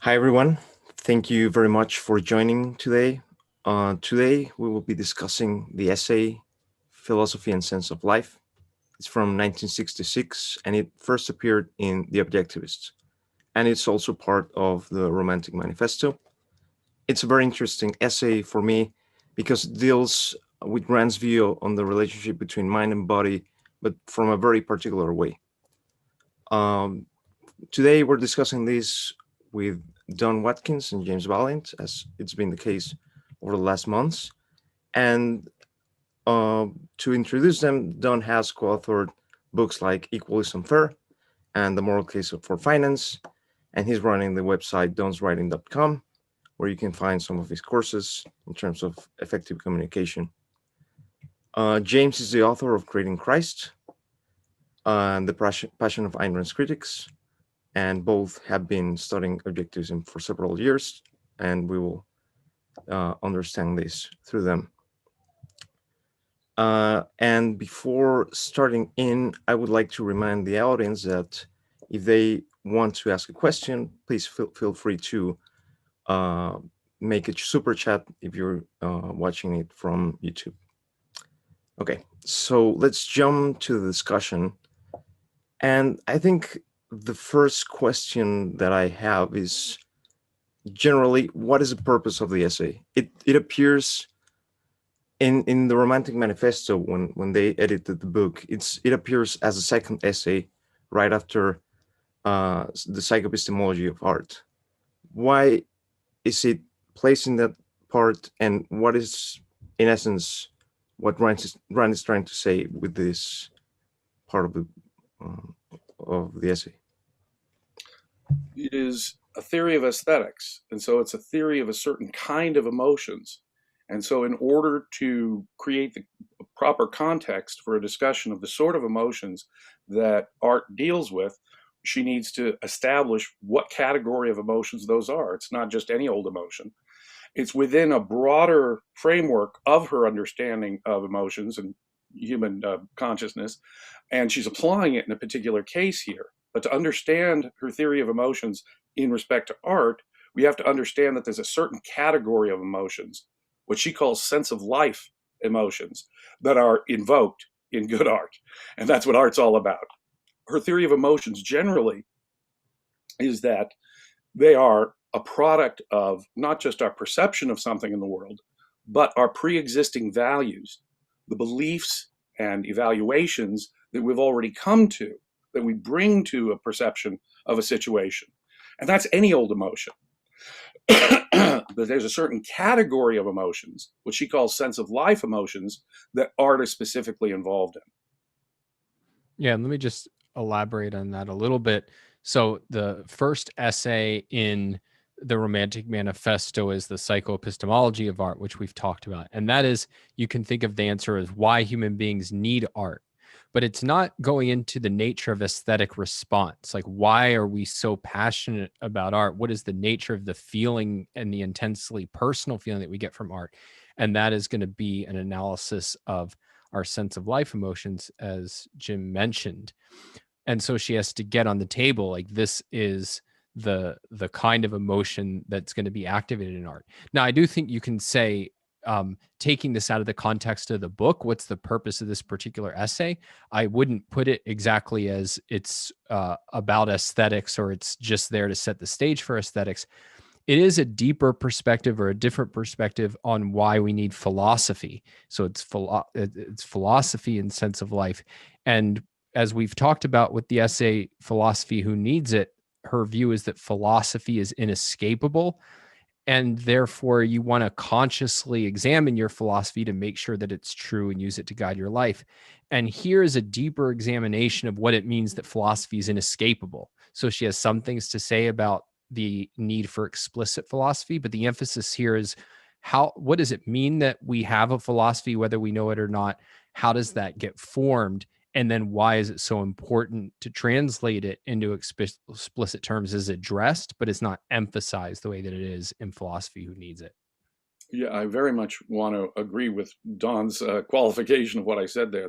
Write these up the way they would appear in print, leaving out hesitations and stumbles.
Hi, everyone. Thank you very much for joining today. Today, we will be discussing the essay Philosophy and Sense of Life. It's from 1966 and it first appeared in The Objectivist. And it's also part of the Romantic Manifesto. It's a very interesting essay for me because it deals with Grant's view on the relationship between mind and body, but from a very particular way. Um, Today, we're discussing this with Don Watkins and James Valliant, as it's been the case over the last months. And to introduce them, Don has co-authored books like Equal is Unfair and The Moral Case for Finance. And he's running the website donswriting.com, where you can find some of his courses in terms of effective communication. James is the author of Creating Christ and The Passion of Ignorance Critics, and both have been studying objectivism for several years, and we will understand this through them. And before starting in, I would like to remind the audience that if they want to ask a question, please feel free to make a super chat if you're watching it from YouTube. Okay, so let's jump to the discussion. And I think the first question that I have is generally, what is the purpose of the essay? It appears in the Romantic Manifesto when they edited the book. It appears as a second essay right after the psychoepistemology of art. Why is it placed in that part, and what is, in essence, what Rand is trying to say with this part of the essay? It is a theory of aesthetics. And so it's a theory of a certain kind of emotions. And so, in order to create the proper context for a discussion of the sort of emotions that art deals with, she needs to establish what category of emotions those are. It's not just any old emotion, it's within a broader framework of her understanding of emotions and human consciousness. And she's applying it in a particular case here. But to understand her theory of emotions in respect to art, we have to understand that there's a certain category of emotions, what she calls sense of life emotions, that are invoked in good art. And that's what art's all about. Her theory of emotions generally is that they are a product of not just our perception of something in the world, but our pre existing values, the beliefs and evaluations that we've already come to, that we bring to a perception of a situation. And that's any old emotion. But there's a certain category of emotions, which she calls sense of life emotions, that art is specifically involved in. Yeah, and let me just elaborate on that a little bit. So the first essay in the Romantic Manifesto is the psychoepistemology of art, which we've talked about. And that is, you can think of the answer as why human beings need art. But it's not going into the nature of aesthetic response. Like, why are we so passionate about art? What is the nature of the feeling and the intensely personal feeling that we get from art? And that is going to be an analysis of our sense of life emotions, as Jim mentioned. And so she has to get on the table like, this is the kind of emotion that's going to be activated in art. Now, I do think you can say, taking this out of the context of the book, what's the purpose of this particular essay? I wouldn't put it exactly as it's about aesthetics, or it's just there to set the stage for aesthetics. It is a deeper perspective, or a different perspective on why we need philosophy. So it's philosophy and sense of life. And as we've talked about with the essay Philosophy Who Needs It, her view is that philosophy is inescapable, and therefore you want to consciously examine your philosophy to make sure that it's true and use it to guide your life. And here is a deeper examination of what it means that philosophy is inescapable. So she has some things to say about the need for explicit philosophy, but the emphasis here is what does it mean that we have a philosophy, whether we know it or not? How does that get formed? And then why is it so important to translate it into explicit terms? Is addressed, but it's not emphasized the way that it is in Philosophy Who Needs It. Yeah, I very much want to agree with Don's qualification of what I said there.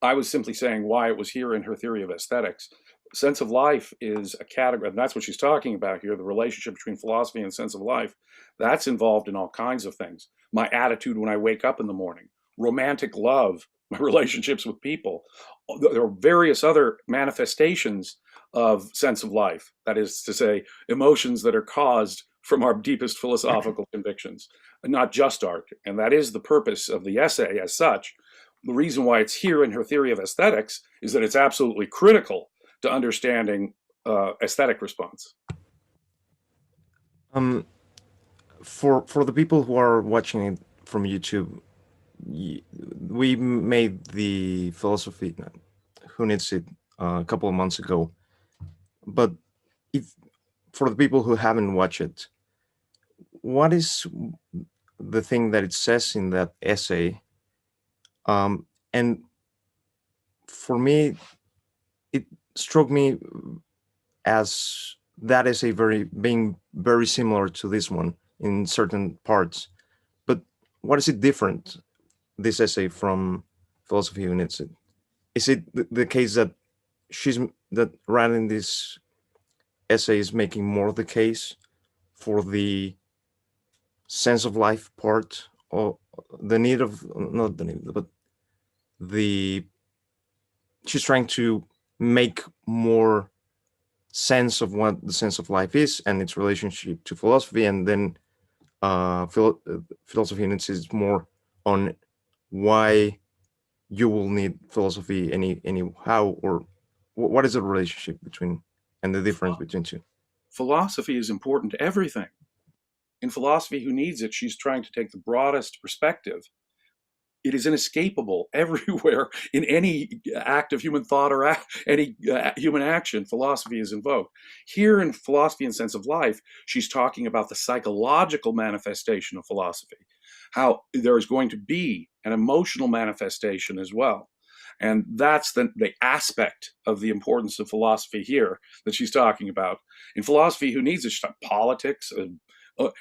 I was simply saying why it was here in her theory of aesthetics. sense of life is a category, and that's what she's talking about here, the relationship between philosophy and sense of life. That's involved in all kinds of things. My attitude when I wake up in the morning, romantic love, my relationships with people. There are various other manifestations of sense of life. That is to say, emotions that are caused from our deepest philosophical convictions, not just art. And that is the purpose of the essay as such. The reason why it's here in her theory of aesthetics is that it's absolutely critical to understanding aesthetic response. Um, for the people who are watching it from YouTube, we made the philosophy who needs it a couple of months ago. But if for the people who haven't watched it, what is the thing that it says in that essay? And for me, it struck me as that is a very being very similar to this one in certain parts. But what is it different, this essay from philosophy who needs it? Is it the case that that writing this essay is making more the case for the sense of life part, or the need of, not the need, but the she's trying to make more sense of what the sense of life is and its relationship to philosophy, and then philosophy units is more on why you will need philosophy anyhow, or what is the relationship between and the difference between two? Philosophy is important to everything. In Philosophy Who Needs It, she's trying to take the broadest perspective. It is inescapable everywhere in any act of human thought or any human action. Philosophy is invoked. Here in Philosophy and Sense of Life, she's talking about the psychological manifestation of philosophy, how there is going to be an emotional manifestation as well. And that's the aspect of the importance of philosophy here that she's talking about. In Philosophy Who Needs It, she's talking politics,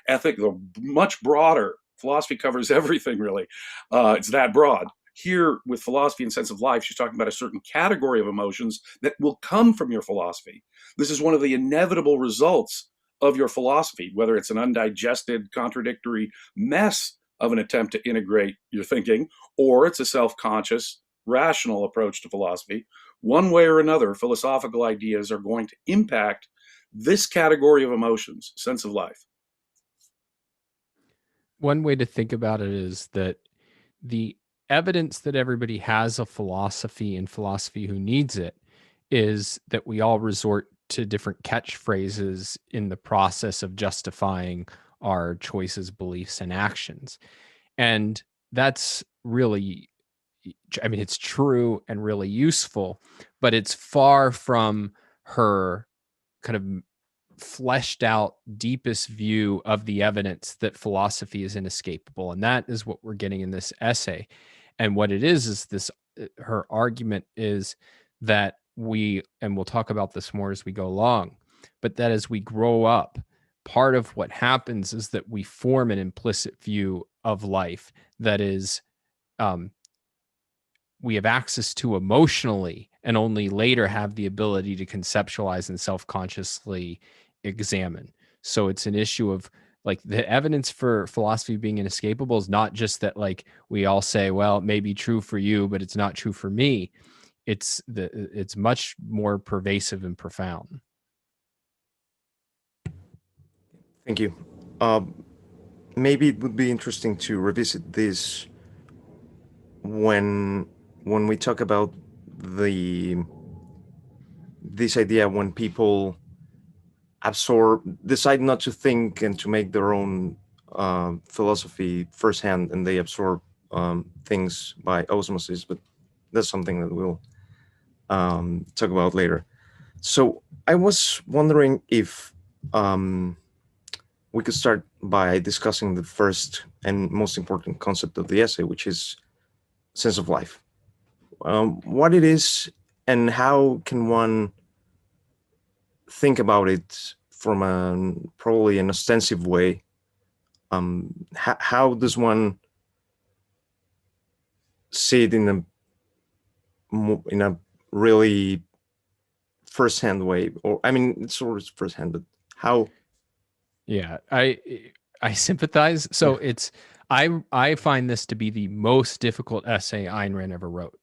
ethics, much broader. Philosophy covers everything, really. It's that broad. Here, with Philosophy and Sense of Life, she's talking about a certain category of emotions that will come from your philosophy. This is one of the inevitable results of your philosophy, whether it's an undigested, contradictory mess of an attempt to integrate your thinking, or it's a self-conscious, rational approach to philosophy. One way or another, philosophical ideas are going to impact this category of emotions, sense of life. One way to think about it is that the evidence that everybody has a philosophy and Philosophy Who Needs It is that we all resort to different catchphrases in the process of justifying our choices, beliefs, and actions. And that's really, I mean, it's true and really useful, but it's far from her kind of fleshed out deepest view of the evidence that philosophy is inescapable. And that is what we're getting in this essay. And what it is this her argument is that we, and we'll talk about this more as we go along, but that as we grow up, part of what happens is that we form an implicit view of life that is um, we have access to emotionally, and only later have the ability to conceptualize and self-consciously examine. So it's an issue of like the evidence for philosophy being inescapable is not just that like we all say, well, it may be true for you, but it's not true for me. It's much more pervasive and profound. Thank you. Maybe it would be interesting to revisit this when we talk about the this idea when people decide not to think and to make their own philosophy firsthand, and they absorb things by osmosis. But that's something that we'll talk about later. So I was wondering if we could start by discussing the first and most important concept of the essay, which is sense of life. What it is and how can one think about it from probably an ostensive way. How does one see it in a really firsthand way, or I mean, it's sort of firsthand, but how? Yeah, I sympathize. So it's I find this to be the most difficult essay Ayn Rand ever wrote,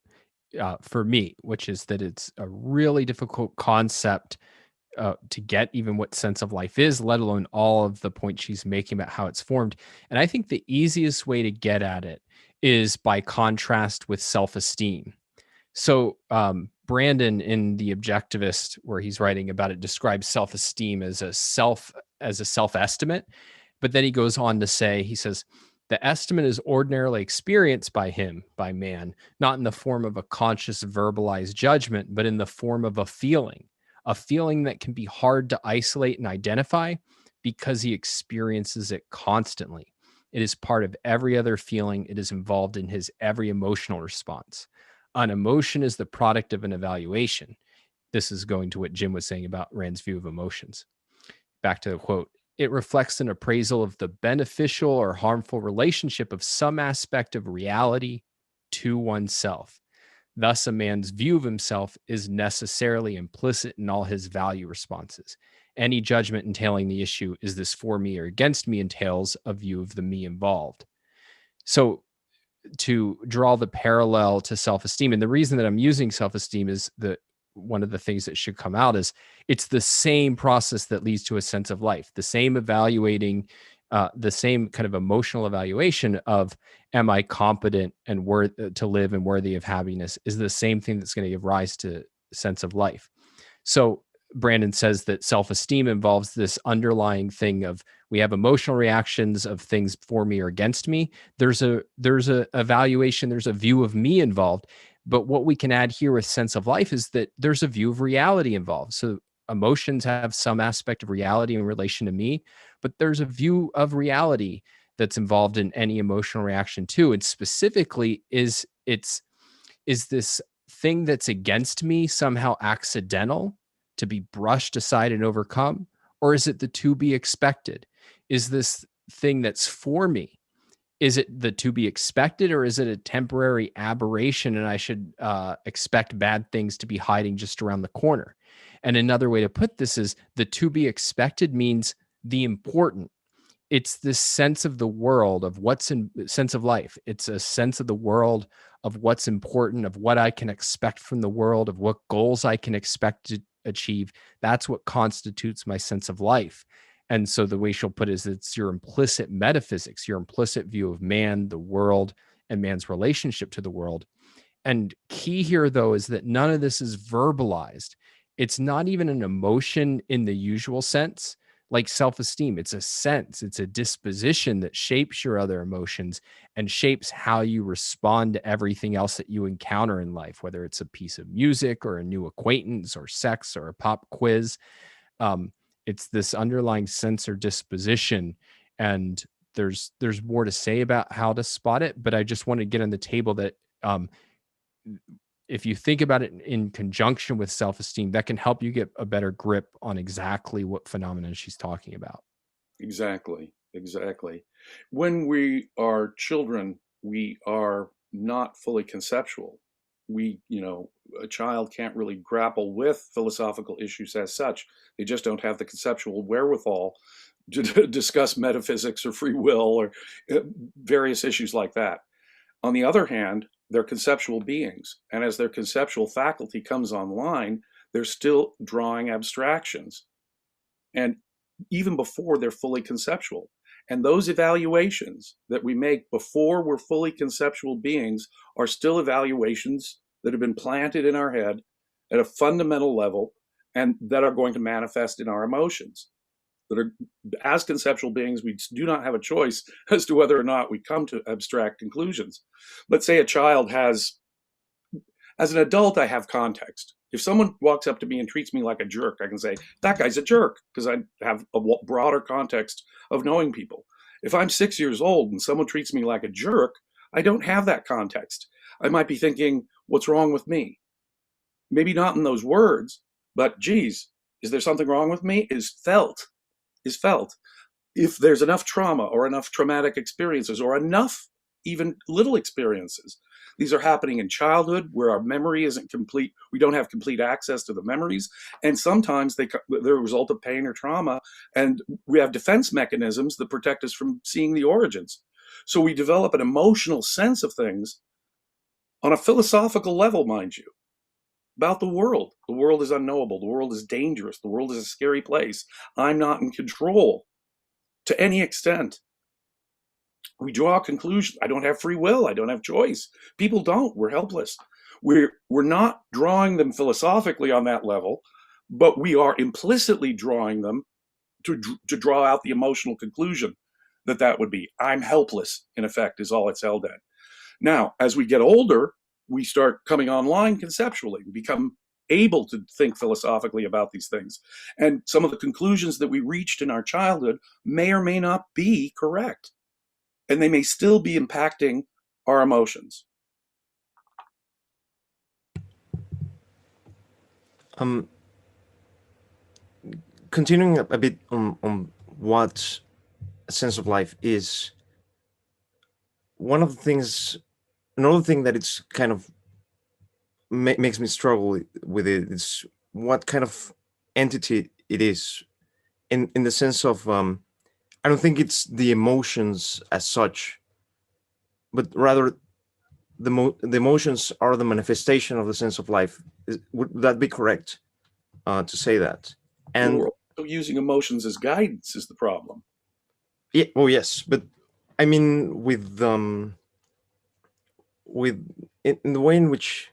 for me, which is that it's a really difficult concept to get even what sense of life is, let alone all of the points she's making about how it's formed. And I think the easiest way to get at it is by contrast with self-esteem. So Brandon in The Objectivist, where he's writing about it, describes self-esteem as a self-estimate. But then he goes on to say, he says, the estimate is ordinarily experienced by him, by man, not in the form of a conscious verbalized judgment, but in the form of a feeling that can be hard to isolate and identify because he experiences it constantly. It is part of every other feeling. It is involved in his every emotional response. An emotion is the product of an evaluation. This is going to what Jim was saying about Rand's view of emotions. Back to the quote. It reflects an appraisal of the beneficial or harmful relationship of some aspect of reality to oneself. Thus, a man's view of himself is necessarily implicit in all his value responses. Any judgment entailing the issue, is this for me or against me, entails a view of the me involved. So, to draw the parallel to self-esteem, and the reason that I'm using self-esteem is that one of the things that should come out is it's the same process that leads to a sense of life, the same evaluating, the same kind of emotional evaluation of am I competent and worth to live and worthy of happiness is the same thing that's going to give rise to a sense of life. So Brandon says that self-esteem involves this underlying thing of we have emotional reactions of things for me or against me. There's a evaluation, there's a view of me involved. But what we can add here with sense of life is that there's a view of reality involved. So emotions have some aspect of reality in relation to me, but there's a view of reality that's involved in any emotional reaction too. And specifically is this thing that's against me somehow accidental to be brushed aside and overcome? Or is it the to be expected? Is this thing that's for me, is it the to be expected, or is it a temporary aberration and I should expect bad things to be hiding just around the corner? And another way to put this is the to be expected means the important. It's this sense of the world of what's in sense of life. It's a sense of the world of what's important, of what I can expect from the world, of what goals I can expect to achieve. That's what constitutes my sense of life. And so the way she'll put it is it's your implicit metaphysics, your implicit view of man, the world, and man's relationship to the world. And key here, though, is that none of this is verbalized. It's not even an emotion in the usual sense, like self-esteem. It's a sense, it's a disposition that shapes your other emotions and shapes how you respond to everything else that you encounter in life, whether it's a piece of music or a new acquaintance or sex or a pop quiz. It's this underlying sense or disposition, and there's more to say about how to spot it, but I just want to get on the table that if you think about it in conjunction with self-esteem, that can help you get a better grip on exactly what phenomenon she's talking about. Exactly. When we are children, we are not fully conceptual. A child can't really grapple with philosophical issues as such. They just don't have the conceptual wherewithal to discuss metaphysics or free will or various issues like that. On the other hand, they're conceptual beings. And as their conceptual faculty comes online, they're still drawing abstractions. And even before they're fully conceptual. And those evaluations that we make before we're fully conceptual beings are still evaluations that have been planted in our head at a fundamental level and that are going to manifest in our emotions. That are, as conceptual beings, we do not have a choice as to whether or not we come to abstract conclusions. Let's say a child has, as an adult, I have context. If someone walks up to me and treats me like a jerk, I can say, that guy's a jerk, because I have a broader context of knowing people. If I'm 6 years old and someone treats me like a jerk, I don't have that context. I might be thinking, what's wrong with me? Maybe not in those words, but geez, is there something wrong with me? Is felt. If there's enough trauma or enough traumatic experiences or enough even little experiences These are happening in childhood where our memory isn't complete. We don't have complete access to the memories. And sometimes they're a result of pain or trauma. And we have defense mechanisms that protect us from seeing the origins. So we develop an emotional sense of things on a philosophical level, mind you, about the world. The world is unknowable. The world is dangerous. The world is a scary place. I'm not in control to any extent. We draw conclusions. I don't have free will. I don't have choice. People don't. We're helpless. We're not drawing them philosophically on that level, but we are implicitly drawing them to draw out the emotional conclusion that would be. I'm helpless, in effect, is all it's held at. Now, as we get older, we start coming online conceptually. We become able to think philosophically about these things. And some of the conclusions that we reached in our childhood may or may not be correct. And they may still be impacting our emotions. Continuing a bit on what a sense of life is, another thing that it's kind of makes me struggle with it is what kind of entity it is, in the sense of I don't think it's the emotions as such, but rather the emotions are the manifestation of the sense of life. Would that be correct to say that? And we're also using emotions as guidance is the problem. yeah, oh yes, but I mean in the way in which,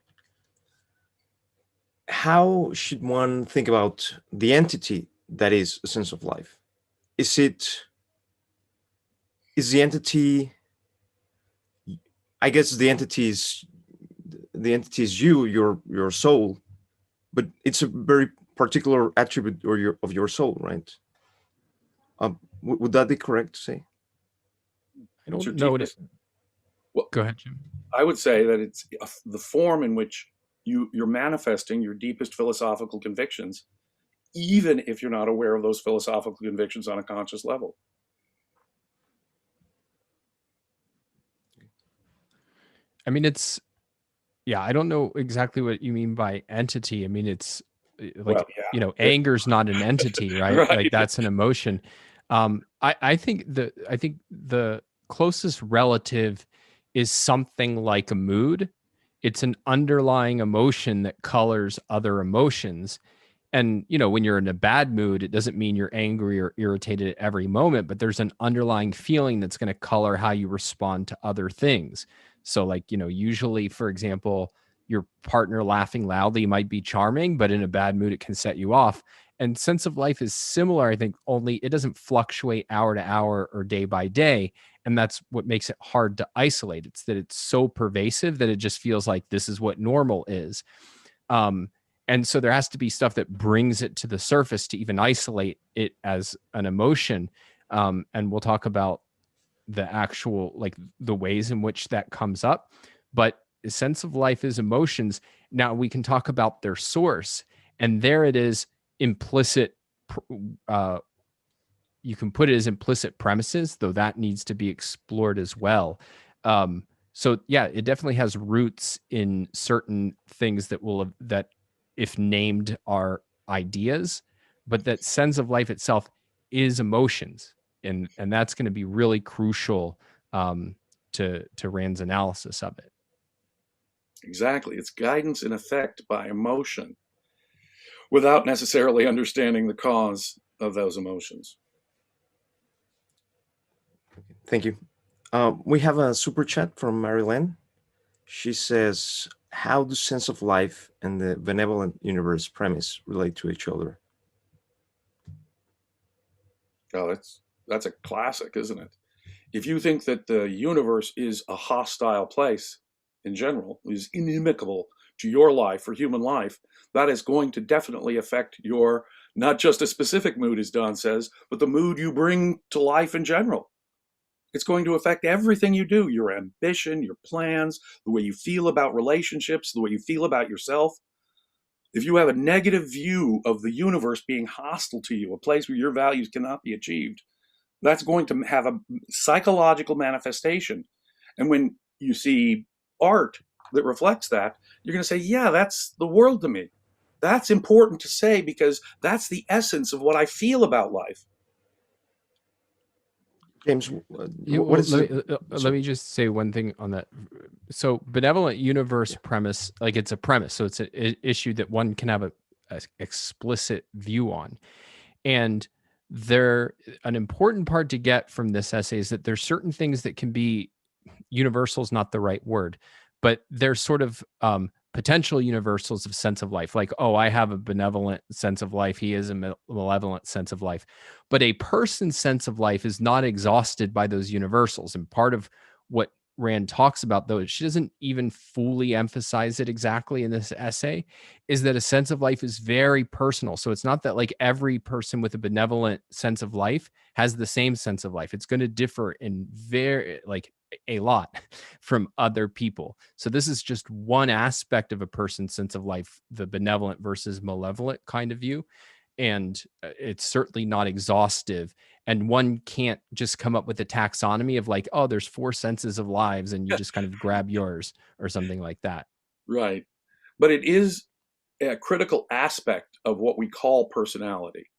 how should one think about the entity that is a sense of life? Is the entity, I guess the entity is you, your soul, but it's a very particular attribute of your soul, right? Would that be correct to say? I don't know what it. Well, go ahead, Jim. I would say that it's the form in which you're manifesting your deepest philosophical convictions, even if you're not aware of those philosophical convictions on a conscious level. I mean, I don't know exactly what you mean by entity. I mean, it's like, Well, yeah. Anger's not an entity, right? Right. Like that's an emotion. I think the closest relative is something like a mood. It's an underlying emotion that colors other emotions. And, when you're in a bad mood, it doesn't mean you're angry or irritated at every moment, but there's an underlying feeling that's going to color how you respond to other things. So, like, usually, for example, your partner laughing loudly might be charming, but in a bad mood, it can set you off. And sense of life is similar, I think, only it doesn't fluctuate hour to hour or day by day. And that's what makes it hard to isolate. It's that it's so pervasive that it just feels like this is what normal is. And so there has to be stuff that brings it to the surface to even isolate it as an emotion. And we'll talk about the actual, like the ways in which that comes up. But the sense of life is emotions. Now we can talk about their source, and there it is, implicit. You can put it as implicit premises, though that needs to be explored as well. So yeah, it definitely has roots in certain things that if named are ideas, but that sense of life itself is emotions. And that's going to be really crucial to Rand's analysis of it. Exactly. It's guidance in effect by emotion without necessarily understanding the cause of those emotions. Thank you. We have a super chat from Marilyn. She says, how do sense of life and the benevolent universe premise relate to each other? Oh, that's a classic, isn't it? If you think that the universe is a hostile place in general, is inimical to your life or human life, that is going to definitely affect your, not just a specific mood, as Don says, but the mood you bring to life in general. It's going to affect everything you do, your ambition, your plans, the way you feel about relationships, the way you feel about yourself. If you have a negative view of the universe being hostile to you, a place where your values cannot be achieved, that's going to have a psychological manifestation. And when you see art that reflects that, you're going to say, yeah, that's the world to me. That's important to say because that's the essence of what I feel about life. James, Yeah, what well, is it? let me just say one thing on that. So, benevolent universe premise, like it's a premise, so it's an issue that one can have a explicit view on. And there, an important part to get from this essay is that there's certain things that can be universal is not the right word, but there's sort of potential universals of sense of life. Like, oh, I have a benevolent sense of life. He is a malevolent sense of life. But a person's sense of life is not exhausted by those universals. And part of what Rand talks about, though, she doesn't even fully emphasize it exactly in this essay, is that a sense of life is very personal. So it's not that like every person with a benevolent sense of life has the same sense of life. It's going to differ in very like a lot from other people. So this is just one aspect of a person's sense of life, the benevolent versus malevolent kind of view. And it's certainly not exhaustive. And one can't just come up with a taxonomy of like, oh, there's 4 senses of lives and you just kind of grab yours or something like that. Right. But it is a critical aspect of what we call personality.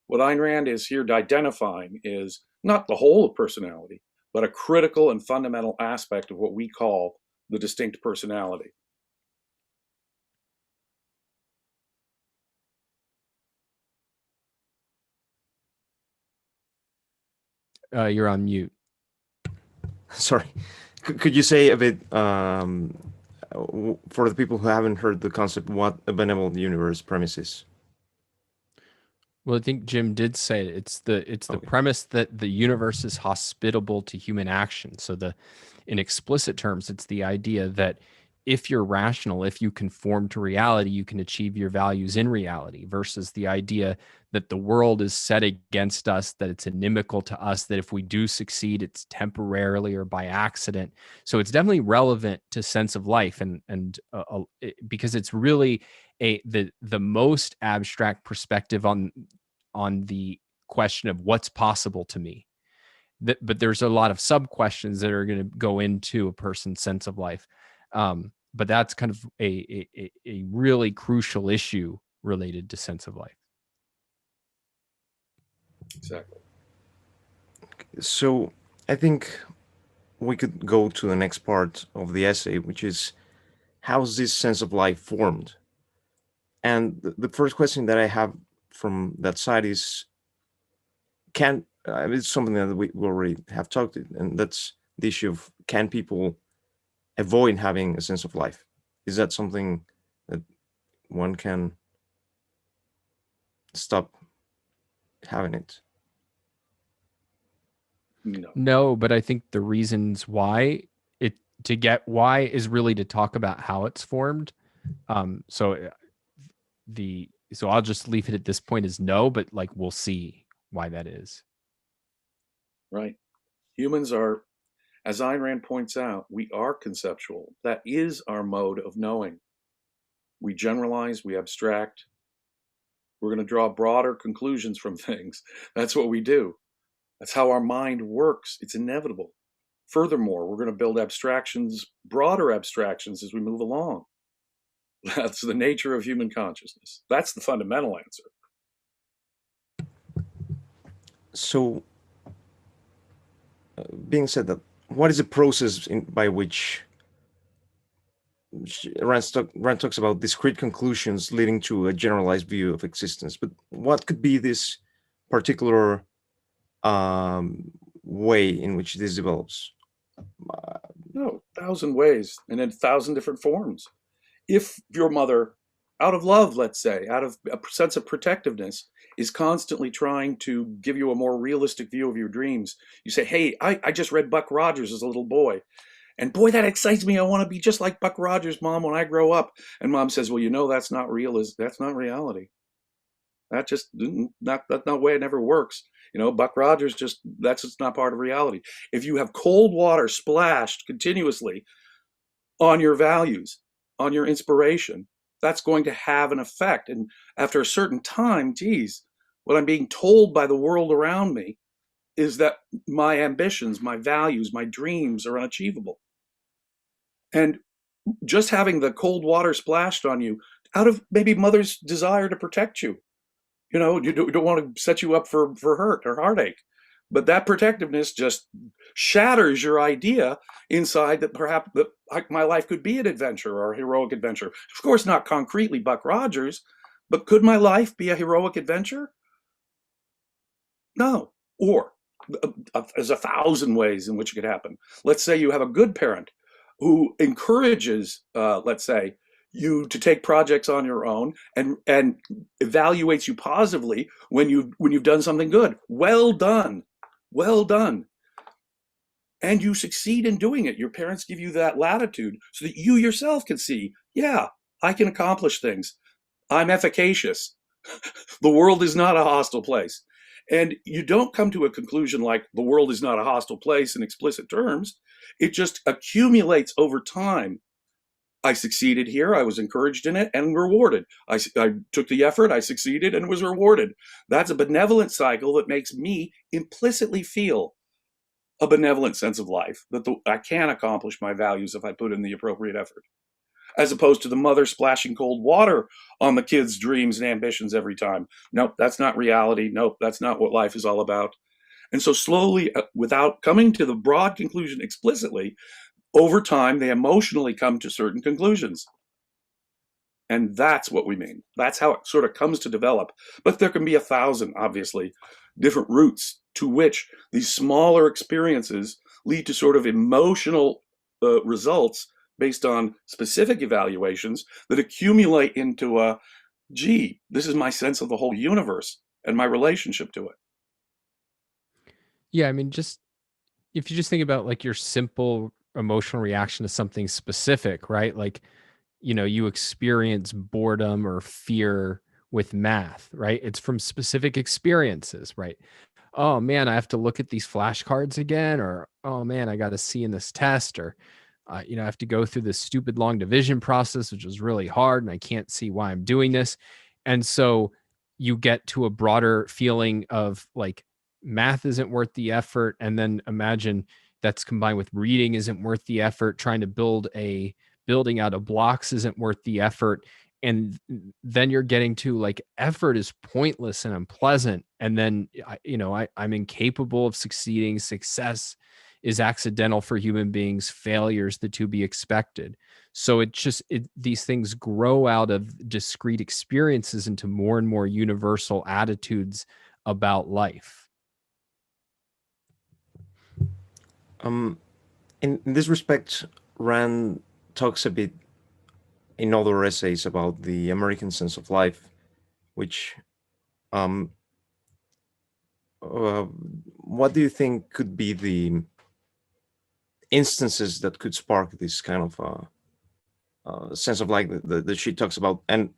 What Ayn Rand is here identifying is not the whole of personality, but a critical and fundamental aspect of what we call the distinct personality. You're on mute. Sorry, could you say a bit for the people who haven't heard the concept what a benevolent universe premise is? Well, I think Jim did say it. It's the premise that the universe is hospitable to human action. So in explicit terms, it's the idea that if you're rational, if you conform to reality, you can achieve your values in reality, versus the idea that the world is set against us, that it's inimical to us, that if we do succeed, it's temporarily or by accident. So it's definitely relevant to sense of life, because it's really the most abstract perspective on the question of what's possible to me. But there's a lot of sub questions that are going to go into a person's sense of life. But that's kind of a really crucial issue related to sense of life. Exactly. So I think we could go to the next part of the essay, which is how's this sense of life formed? And the first question that I have from that side is, it's something that we already have talked, and that's the issue of, can people avoid having a sense of life? Is that something that one can stop having it? No, but I think the reasons why why is really to talk about how it's formed. So I'll just leave it at this point as no, but like we'll see why that is. Right. Humans are, as Ayn Rand points out, we are conceptual. That is our mode of knowing. We generalize, we abstract. We're going to draw broader conclusions from things. That's what we do. That's how our mind works. It's inevitable. Furthermore, we're going to build abstractions, broader abstractions, as we move along. That's the nature of human consciousness. That's the fundamental answer. So, being said that, what is the process by which Rand talks about discrete conclusions leading to a generalized view of existence? But what could be this particular way in which this develops? No, 1,000 ways and in 1,000 different forms. If your mother, out of love, let's say, out of a sense of protectiveness, is constantly trying to give you a more realistic view of your dreams, you say, hey, I just read Buck Rogers as a little boy. And boy, that excites me. I want to be just like Buck Rogers, Mom, when I grow up. And Mom says, well, you know, that's not real. That's not reality. That just not way it never works. You know, Buck Rogers that's just not part of reality. If you have cold water splashed continuously on your values, on your inspiration, that's going to have an effect. And after a certain time, geez, what I'm being told by the world around me is that my ambitions, my values, my dreams are unachievable. And just having the cold water splashed on you out of maybe mother's desire to protect you. You don't want to set you up for hurt or heartache. But that protectiveness just shatters your idea inside that perhaps that my life could be an adventure or a heroic adventure. Of course, not concretely Buck Rogers, but could my life be a heroic adventure? No. Or there's 1,000 ways in which it could happen. Let's say you have a good parent who encourages, let's say, you to take projects on your own and evaluates you positively when you've done something good. Well done, well done. And you succeed in doing it. Your parents give you that latitude so that you yourself can see, yeah, I can accomplish things. I'm efficacious. The world is not a hostile place. And you don't come to a conclusion like the world is not a hostile place in explicit terms. It just accumulates over time. I succeeded here. I was encouraged in it and rewarded. I took the effort. I succeeded and was rewarded. That's a benevolent cycle that makes me implicitly feel a benevolent sense of life, that I can accomplish my values if I put in the appropriate effort, as opposed to the mother splashing cold water on the kids' dreams and ambitions every time. Nope, that's not reality. Nope, that's not what life is all about. And so slowly, without coming to the broad conclusion explicitly, over time, they emotionally come to certain conclusions. And that's what we mean. That's how it sort of comes to develop. But there can be 1,000, obviously, different routes to which these smaller experiences lead to sort of emotional results based on specific evaluations that accumulate into a, gee, this is my sense of the whole universe and my relationship to it. Yeah, I mean, just if you just think about like your simple emotional reaction to something specific, right? Like, you experience boredom or fear with math, right? It's from specific experiences, right? Oh man, I have to look at these flashcards again, or oh man, I got to see in this test, or I have to go through this stupid long division process, which was really hard, and I can't see why I'm doing this. And so you get to a broader feeling of like math isn't worth the effort, and then imagine that's combined with reading isn't worth the effort, trying to building out of blocks isn't worth the effort, and then you're getting to like effort is pointless and unpleasant, and then I'm incapable of succeeding. Success is accidental for human beings. Failures the to be expected. So these things grow out of discrete experiences into more and more universal attitudes about life. In this respect, Rand talks a bit in other essays about the American sense of life, which um, what do you think could be the instances that could spark this kind of sense of like that she talks about? And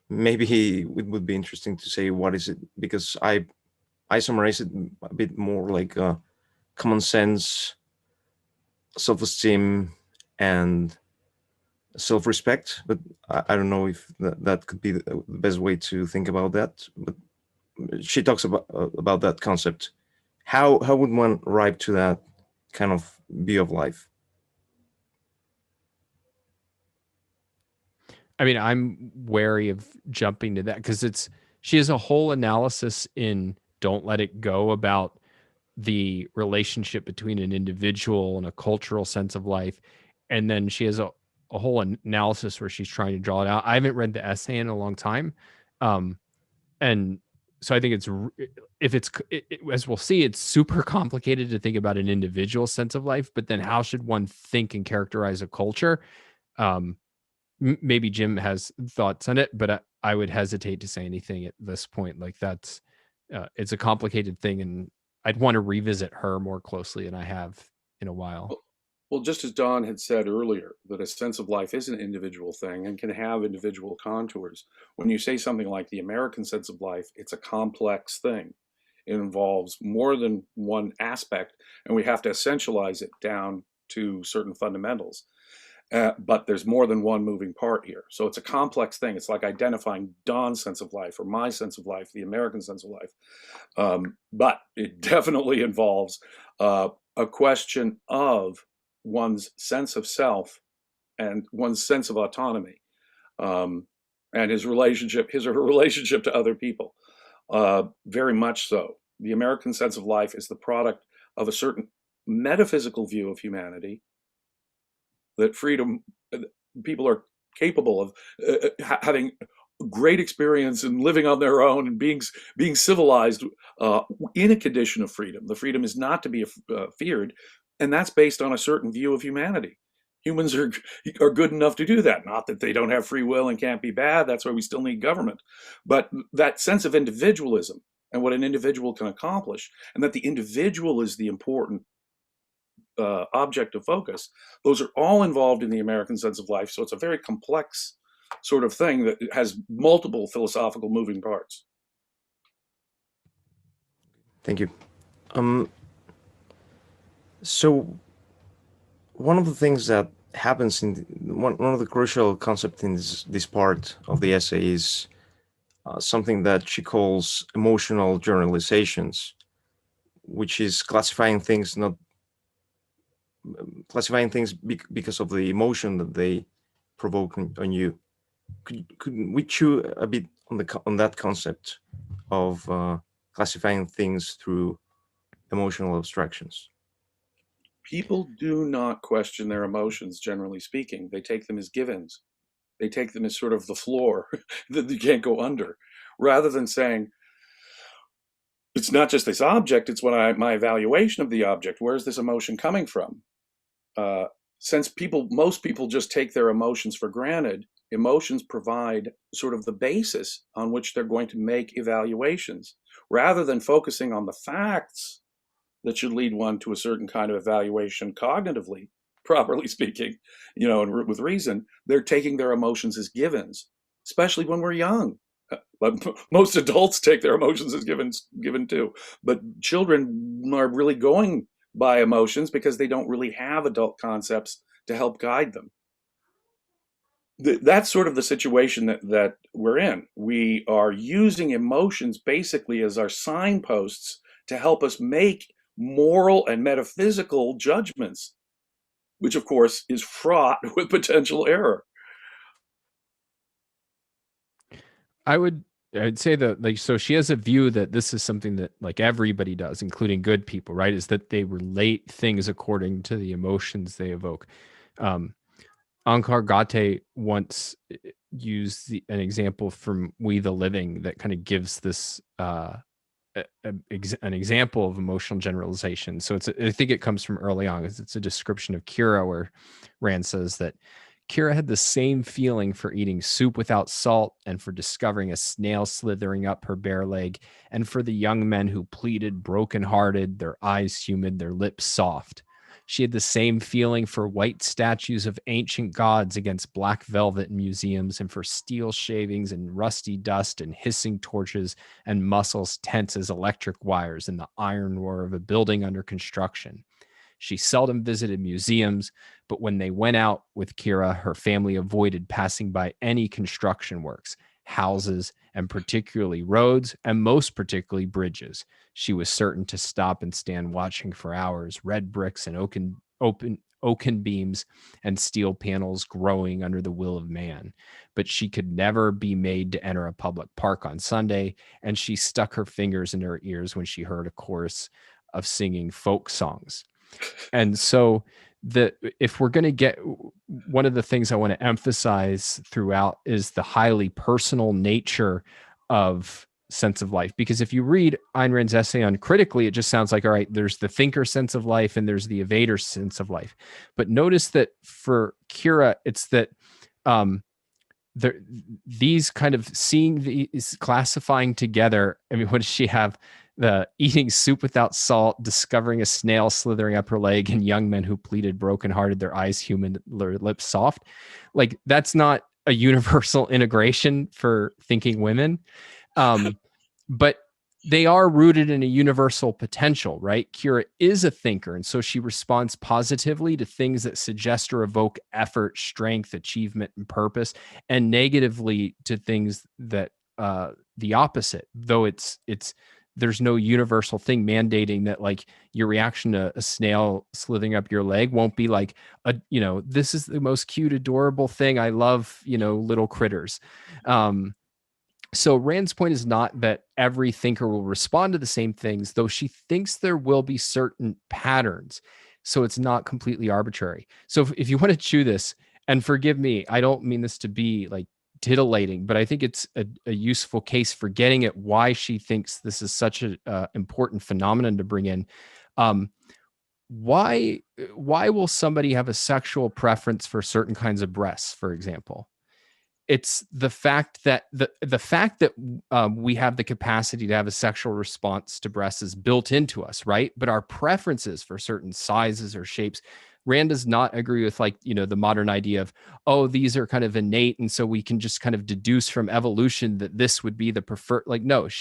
maybe it would be interesting to say what is it, because I summarize it a bit more like common sense, self-esteem, and self-respect. But I don't know if that could be the best way to think about that. But she talks about that concept. How would one arrive to that kind of view of life? I mean, I'm wary of jumping to that because she has a whole analysis in Don't Let It Go about the relationship between an individual and a cultural sense of life. And then she has a whole analysis where she's trying to draw it out. I haven't read the essay in a long time. And so I think as we'll see, it's super complicated to think about an individual sense of life, but then how should one think and characterize a culture? Maybe Jim has thoughts on it, but I would hesitate to say anything at this point. Like it's a complicated thing, and I'd want to revisit her more closely than I have in a while. Well, just as Don had said earlier, that a sense of life is an individual thing and can have individual contours. When you say something like the American sense of life, it's a complex thing. It involves more than one aspect, and we have to essentialize it down to certain fundamentals. But there's more than one moving part here. So it's a complex thing. It's like identifying Don's sense of life or my sense of life, the American sense of life. But it definitely involves a question of one's sense of self and one's sense of autonomy, and his or her relationship to other people. Very much so. The American sense of life is the product of a certain metaphysical view of humanity, that freedom, people are capable of having great experience and living on their own and being civilized in a condition of freedom. The freedom is not to be feared, and that's based on a certain view of humanity. Humans are good enough to do that. Not that they don't have free will and can't be bad. That's why we still need government. But that sense of individualism and what an individual can accomplish, and that the individual is the important object of focus, those are all involved in the American sense of life. So it's a very complex sort of thing that has multiple philosophical moving parts. Thank you. So one of the things that happens in one of the crucial concepts in this part of the essay is something that she calls emotional generalizations, which is classifying things because of the emotion that they provoke on you. Could we chew a bit on that concept of classifying things through emotional abstractions? People do not question their emotions, generally speaking. They take them as givens. They take them as sort of the floor that you can't go under, rather than saying, it's not just this object, it's my evaluation of the object. Where's this emotion coming from? Since most people just take their emotions for granted, emotions provide sort of the basis on which they're going to make evaluations, rather than focusing on the facts that should lead one to a certain kind of evaluation cognitively, properly speaking, and with reason. They're taking their emotions as givens, especially when we're young. But most adults take their emotions as given too. But children are really going by emotions because they don't really have adult concepts to help guide them. That's sort of the situation that we're in. We are using emotions basically as our signposts to help us make moral and metaphysical judgments, which of course is fraught with potential error. I'd say that, so she has a view that this is something that everybody does, including good people, right? Is that they relate things according to the emotions they evoke. Ankar Gate once used an example from We the Living that kind of gives this an example of emotional generalization. So I think it comes from early on. It's a description of Kira, where Rand says that Kira had the same feeling for eating soup without salt, and for discovering a snail slithering up her bare leg, and for the young men who pleaded broken-hearted, their eyes humid, their lips soft. She had the same feeling for white statues of ancient gods against black velvet in museums, and for steel shavings and rusty dust and hissing torches and muscles tense as electric wires in the iron roar of a building under construction. She seldom visited museums, but when they went out with Kira, her family avoided passing by any construction works, houses, and particularly roads, and most particularly bridges. She was certain to stop and stand watching for hours, red bricks and oaken beams and steel panels growing under the will of man. But she could never be made to enter a public park on Sunday, and she stuck her fingers in her ears when she heard a chorus of singing folk songs. And so if we're going to get, one of the things I want to emphasize throughout is the highly personal nature of sense of life. Because if you read Ayn Rand's essay on critically, it just sounds like, all right, there's the thinker sense of life and there's the evader sense of life. But notice that for Kira, it's that these kind of seeing these classifying together. I mean, what does she have? The eating soup without salt, discovering a snail slithering up her leg, and young men who pleaded brokenhearted, their eyes humid, their lips soft. Like, that's not a universal integration for thinking women. But they are rooted in a universal potential, right? Kira is a thinker, and so she responds positively to things that suggest or evoke effort, strength, achievement, and purpose, and negatively to things that the opposite, though it's there's no universal thing mandating that like your reaction to a snail slithering up your leg won't be like this is the most cute, adorable thing. I love, little critters. So Rand's point is not that every thinker will respond to the same things, though she thinks there will be certain patterns. So it's not completely arbitrary. So if you want to chew this, and forgive me, I don't mean this to be like titillating, but I think it's a useful case for getting at why she thinks this is such an important phenomenon to bring in. Why will somebody have a sexual preference for certain kinds of breasts, for example? It's the fact that the fact that we have the capacity to have a sexual response to breasts is built into us, right? But our preferences for certain sizes or shapes, Rand does not agree with the modern idea of, oh, these are kind of innate, and so we can just kind of deduce from evolution that this would be the preferred. Like, no, what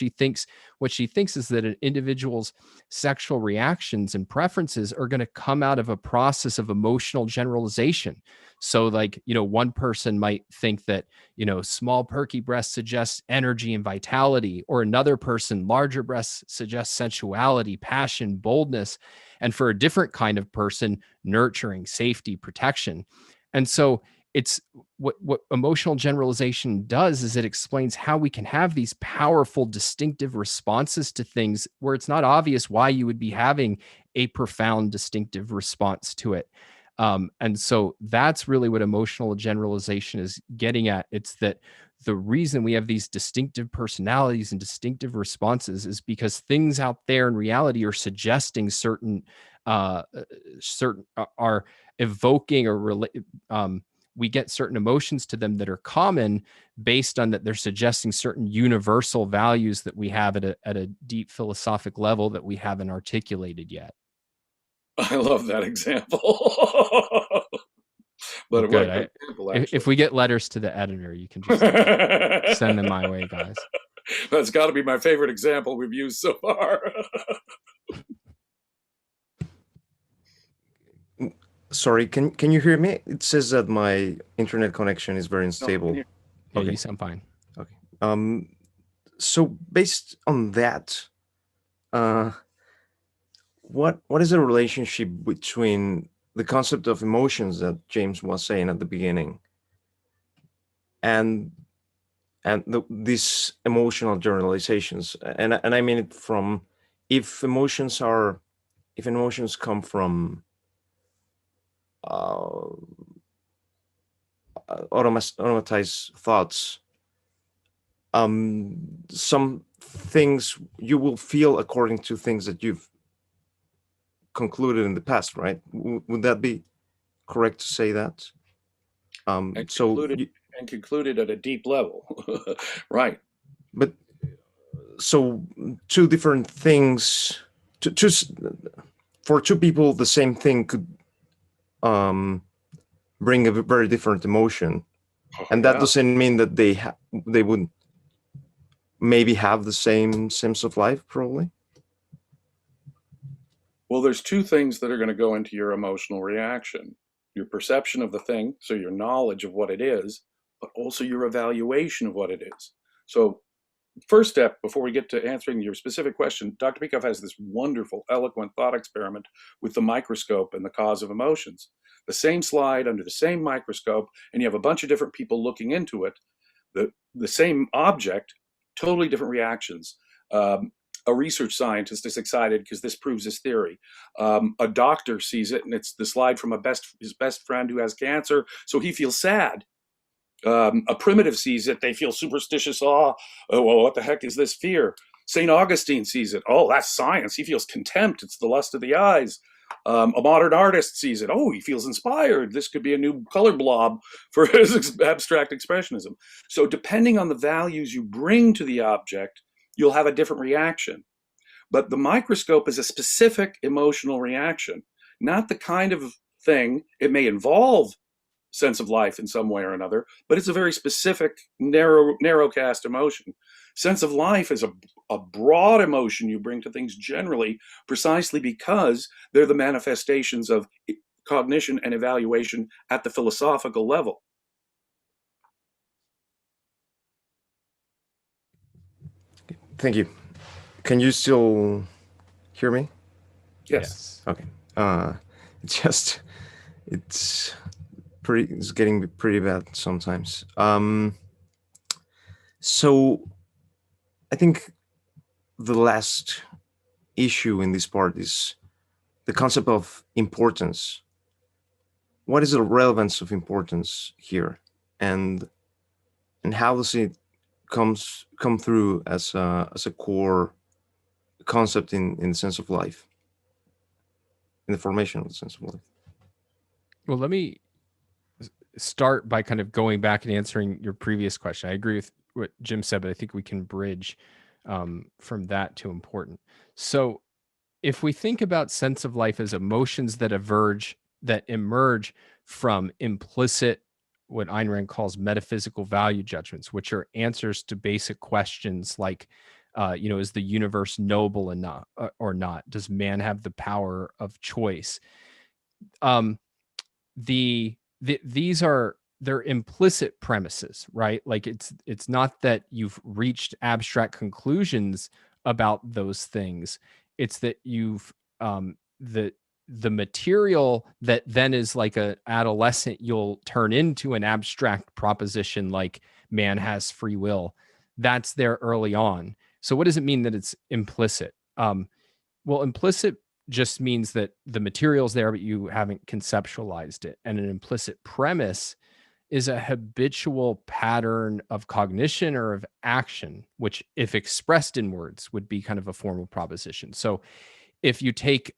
she thinks is that an individual's sexual reactions and preferences are going to come out of a process of emotional generalization. So one person might think that, small perky breasts suggest energy and vitality, or another person, larger breasts suggest sensuality, passion, boldness. And for a different kind of person, nurturing, safety, protection. And so it's what emotional generalization does is it explains how we can have these powerful, distinctive responses to things where it's not obvious why you would be having a profound, distinctive response to it. And so that's really what emotional generalization is getting at. It's that the reason we have these distinctive personalities and distinctive responses is because things out there in reality are suggesting certain are evoking or we get certain emotions to them that are common based on that they're suggesting certain universal values that we have at a deep philosophic level that we haven't articulated yet. I love that example. Well, But good. what an example, If we get letters to the editor, you can just send them my way, guys. That's got to be my favorite example we've used so far. Sorry, can you hear me? It says that my internet connection is very unstable. Yeah, okay. You sound fine. Okay. So based on that, what is the relationship between the concept of emotions that James was saying at the beginning and these emotional generalizations? And I mean it from if emotions come from automatized thoughts, some things you will feel according to things that you've concluded in the past, right? Would that be correct to say that? Concluded at a deep level. Right. But so two different things, for two people, the same thing could bring a very different emotion. And that doesn't mean that they would maybe have the same sense of life, probably. Well, there's two things that are going to go into your emotional reaction: your perception of the thing, so your knowledge of what it is, but also your evaluation of what it is. So first step, before we get to answering your specific question, Dr. Peikoff has this wonderful, eloquent thought experiment with the microscope and the cause of emotions. The same slide under the same microscope, and you have a bunch of different people looking into it, the same object, totally different reactions. A research scientist is excited because this proves his theory. A doctor sees it, and it's the slide from his best friend who has cancer, so he feels sad. A primitive sees it, they feel superstitious awe. Oh, well, what the heck is this fear? St. Augustine sees it. Oh, that's science. He feels contempt. It's the lust of the eyes. A modern artist sees it. Oh, he feels inspired. This could be a new color blob for his abstract expressionism. So depending on the values you bring to the object, you'll have a different reaction. But the microscope is a specific emotional reaction, not the kind of thing. It may involve sense of life in some way or another, but it's a very specific, narrow cast emotion. Sense of life is a broad emotion you bring to things generally, precisely because they're the manifestations of cognition and evaluation at the philosophical level. Thank you. Can you still hear me? Yes. Okay. It's just it's it's getting pretty bad sometimes. So I think the last issue in this part is the concept of importance. What is the relevance of importance here, and how does it come through as a core concept in the sense of life, in the formation of the sense of life? Well, let me start by kind of going back and answering your previous question. I agree with what Jim said, but I think we can bridge from that to important. So, if we think about sense of life as emotions that emerge from implicit, what Ayn Rand calls metaphysical value judgments, which are answers to basic questions like, is the universe noble enough or not? Does man have the power of choice? Um, these are, they're implicit premises, right? Like it's not that you've reached abstract conclusions about those things. It's that you've the material that then is like a adolescent you'll turn into an abstract proposition like man has free will. That's there early on. So what does it mean that it's implicit? Well, implicit just means that the material's there, but you haven't conceptualized it. And an implicit premise is a habitual pattern of cognition or of action, which, if expressed in words, would be kind of a formal proposition. So if you take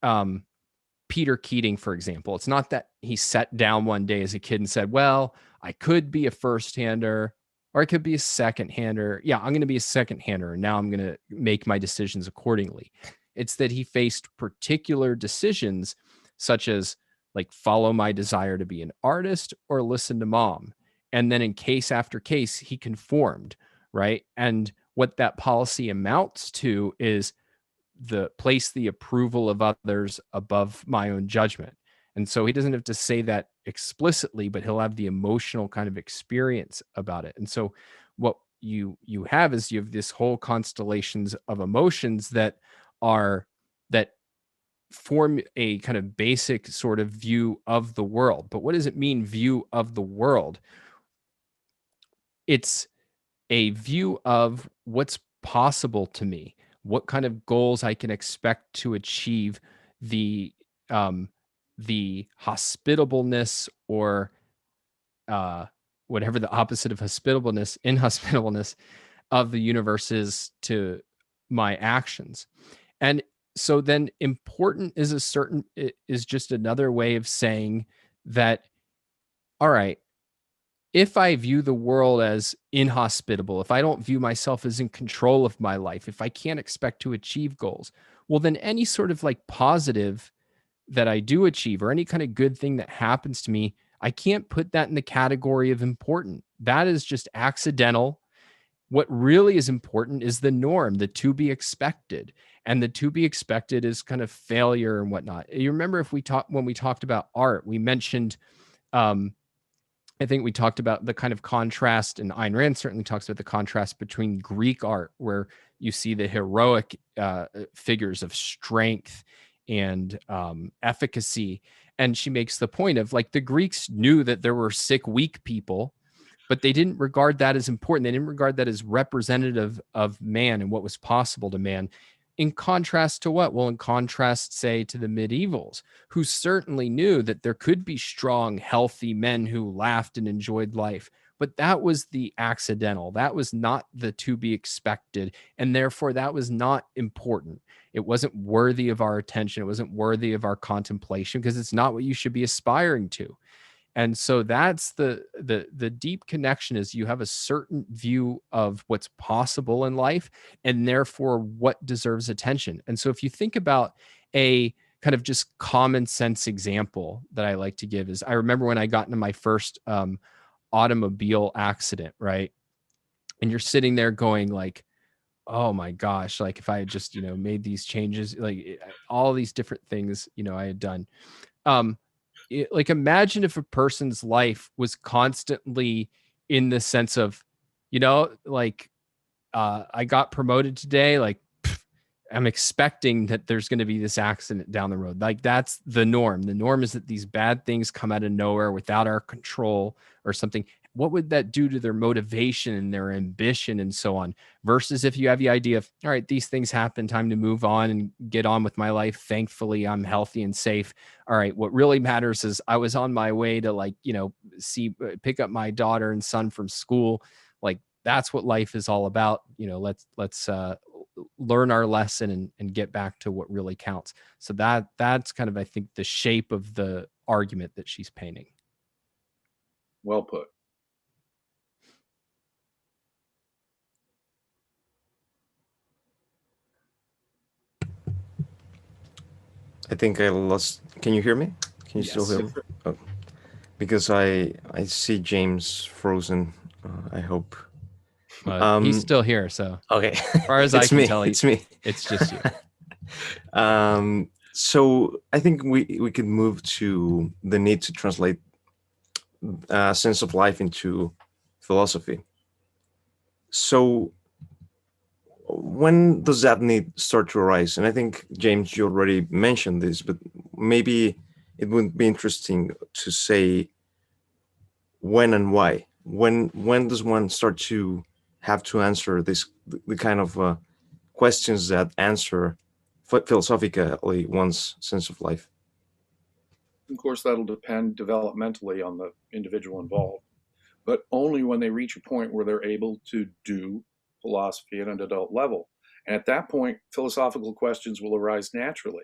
Peter Keating, for example, it's not that he sat down one day as a kid and said, well, I could be a first hander or I could be a second hander. Yeah, I'm going to be a second hander. And now I'm going to make my decisions accordingly. It's that he faced particular decisions, such as like follow my desire to be an artist or listen to mom. And then in case after case, he conformed, right? And what that policy amounts to is place the approval of others above my own judgment. And so he doesn't have to say that explicitly, but he'll have the emotional kind of experience about it. And so what you have is you have this whole constellations of emotions that are that form a kind of basic sort of view of the world. But what does it mean, view of the world? It's a view of what's possible to me, what kind of goals I can expect to achieve, the um, the hospitableness or uh, whatever the opposite of hospitableness, inhospitableness of the universe is to my actions. And so then important is just another way of saying that, all right, if I view the world as inhospitable, if I don't view myself as in control of my life, if I can't expect to achieve goals, well, then any sort of like positive that I do achieve or any kind of good thing that happens to me, I can't put that in the category of important. That is just accidental. What really is important is the norm, the to be expected. And the to be expected is kind of failure and whatnot. You remember when we talked about art, we mentioned um, I think we talked about the kind of contrast, and Ayn Rand certainly talks about the contrast between Greek art, where you see the heroic figures of strength and efficacy. And she makes the point of like the Greeks knew that there were sick, weak people, but they didn't regard that as important. They didn't regard that as representative of man and what was possible to man. In contrast to what? Well, in contrast, say, to the medievals, who certainly knew that there could be strong, healthy men who laughed and enjoyed life. But that was the accidental. That was not the to be expected. And therefore, that was not important. It wasn't worthy of our attention. It wasn't worthy of our contemplation because it's not what you should be aspiring to. And so that's the deep connection is you have a certain view of what's possible in life and therefore what deserves attention. And so if you think about a kind of just common sense example that I like to give is I remember when I got into my first automobile accident, right? And you're sitting there going like, oh my gosh, like if I had just, made these changes, like all these different things, I had done. Um, like imagine if a person's life was constantly in the sense of, like I got promoted today, like pff, I'm expecting that there's going to be this accident down the road. Like that's the norm. The norm is that these bad things come out of nowhere without our control or something. What would that do to their motivation and their ambition and so on? Versus if you have the idea of, all right, these things happen, time to move on and get on with my life. Thankfully, I'm healthy and safe. All right, what really matters is I was on my way to pick up my daughter and son from school. Like that's what life is all about. Let's learn our lesson and get back to what really counts. So that's kind of, I think, the shape of the argument that she's painting. Well put. I think I lost. Can you hear me? Can you still hear me? Oh, because I see James frozen. I hope. He's still here, so okay. As far as I can tell, it's me. It's just you. So I think we could move to the need to translate sense of life into philosophy. So when does that need start to arise? And I think, James, you already mentioned this, but maybe it would be interesting to say when and why. When does one start to have to answer the kind of questions that answer philosophically one's sense of life? Of course, that'll depend developmentally on the individual involved, but only when they reach a point where they're able to do philosophy at an adult level. And at that point, philosophical questions will arise naturally.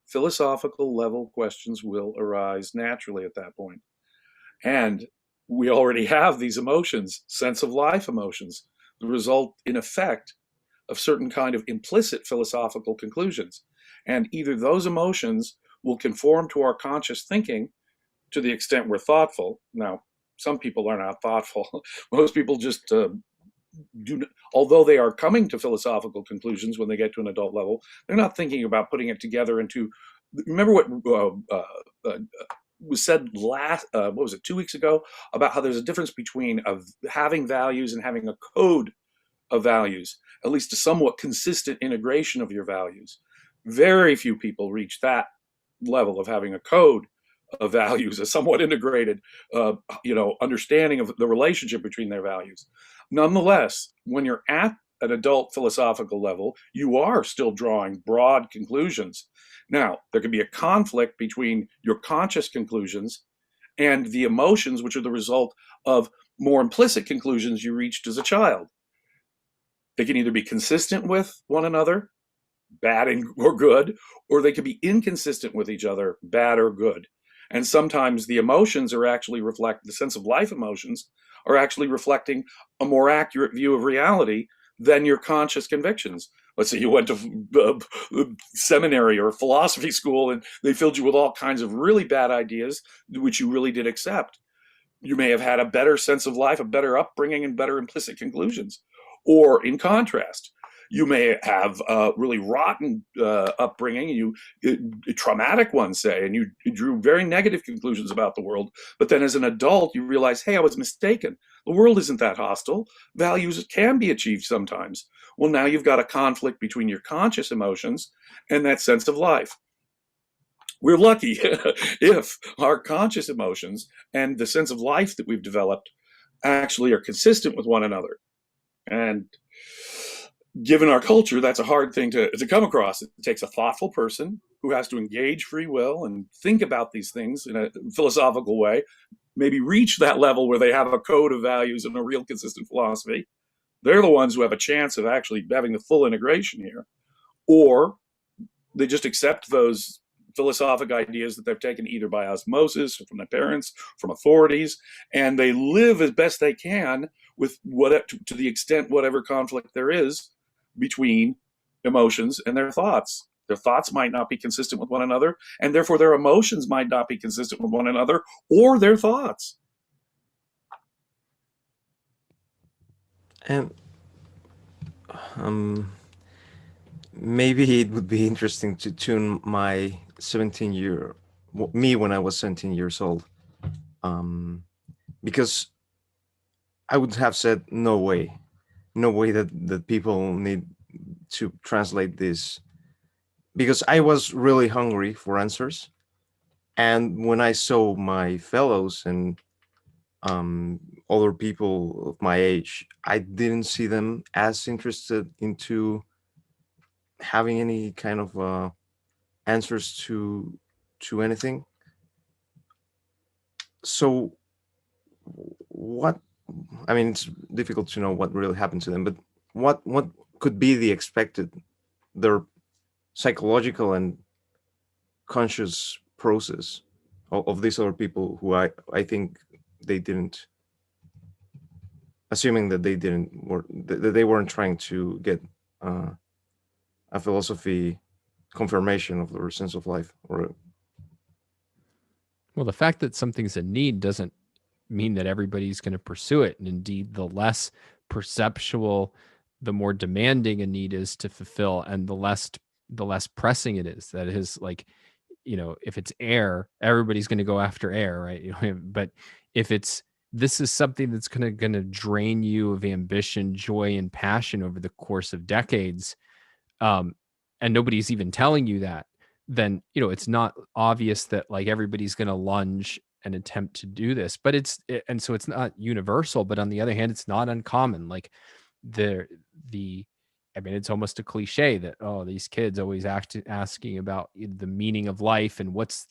Philosophical level questions will arise naturally at that point. And we already have these emotions, sense of life emotions, the result, in effect, of certain kind of implicit philosophical conclusions. And either those emotions will conform to our conscious thinking to the extent we're thoughtful. Now, some people are not thoughtful. Most people just although they are coming to philosophical conclusions when they get to an adult level, they're not thinking about putting it together into. Remember what was said last, 2 weeks ago, about how there's a difference between having values and having a code of values, at least a somewhat consistent integration of your values. Very few people reach that level of having a code of values, a somewhat integrated, understanding of the relationship between their values. Nonetheless, when you're at an adult philosophical level, you are still drawing broad conclusions. Now, there can be a conflict between your conscious conclusions and the emotions, which are the result of more implicit conclusions you reached as a child. They can either be consistent with one another, bad or good, or they can be inconsistent with each other, bad or good. And sometimes the emotions are actually the sense of life emotions are actually reflecting a more accurate view of reality than your conscious convictions. Let's say you went to seminary or philosophy school and they filled you with all kinds of really bad ideas, which you really did accept. You may have had a better sense of life, a better upbringing, and better implicit conclusions. Or in contrast, you may have a really rotten upbringing, a traumatic one, say, and you drew very negative conclusions about the world. But then as an adult, you realize, hey, I was mistaken. The world isn't that hostile. Values can be achieved sometimes. Well, now you've got a conflict between your conscious emotions and that sense of life. We're lucky if our conscious emotions and the sense of life that we've developed actually are consistent with one another. And given our culture, that's a hard thing to come across. It takes a thoughtful person who has to engage free will and think about these things in a philosophical way, maybe reach that level where they have a code of values and a real consistent philosophy. They're the ones who have a chance of actually having the full integration here. Or they just accept those philosophic ideas that they've taken either by osmosis or from their parents, from authorities, and they live as best they can with to the extent whatever conflict there is between emotions and their thoughts. Their thoughts might not be consistent with one another, and therefore their emotions might not be consistent with one another or their thoughts. And maybe it would be interesting to tune my 17-year me when I was 17 years old, because I would have said no way that people to translate this, because I was really hungry for answers. And when I saw my fellows and other people of my age, I didn't see them as interested into having any kind of answers to anything. So what, I mean, it's difficult to know what really happened to them, but what could be the expected, their psychological and conscious process of these other people who I think they didn't, assuming that they didn't, or that they weren't trying to get uh, a philosophy confirmation of their sense of life, or Well, the fact that something's a need doesn't mean that everybody's going to pursue it. And indeed, the less perceptual, the more demanding a need is to fulfill, and the less pressing it is. That is, like, if it's air, everybody's going to go after air, right? But if it's this is something that's going to drain you of ambition, joy, and passion over the course of decades, um, and nobody's even telling you that, then it's not obvious that like everybody's going to lunge and attempt to do this. But and so it's not universal. But on the other hand, it's not uncommon. Like the the I mean, it's almost a cliche that, oh, these kids always asking about the meaning of life and what's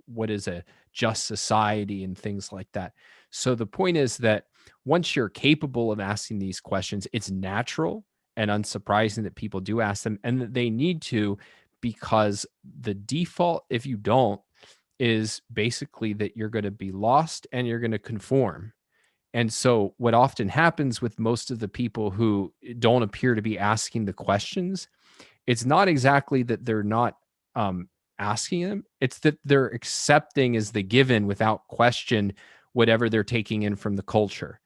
what is a just society and things like that. So the point is that once you're capable of asking these questions, it's natural and unsurprising that people do ask them, and that they need to, because the default, if you don't, is basically that you're going to be lost and you're going to conform. And so, what often happens with most of the people who don't appear to be asking the questions, it's not exactly that they're not um, asking them, it's that they're accepting as the given without question whatever they're taking in from the culture.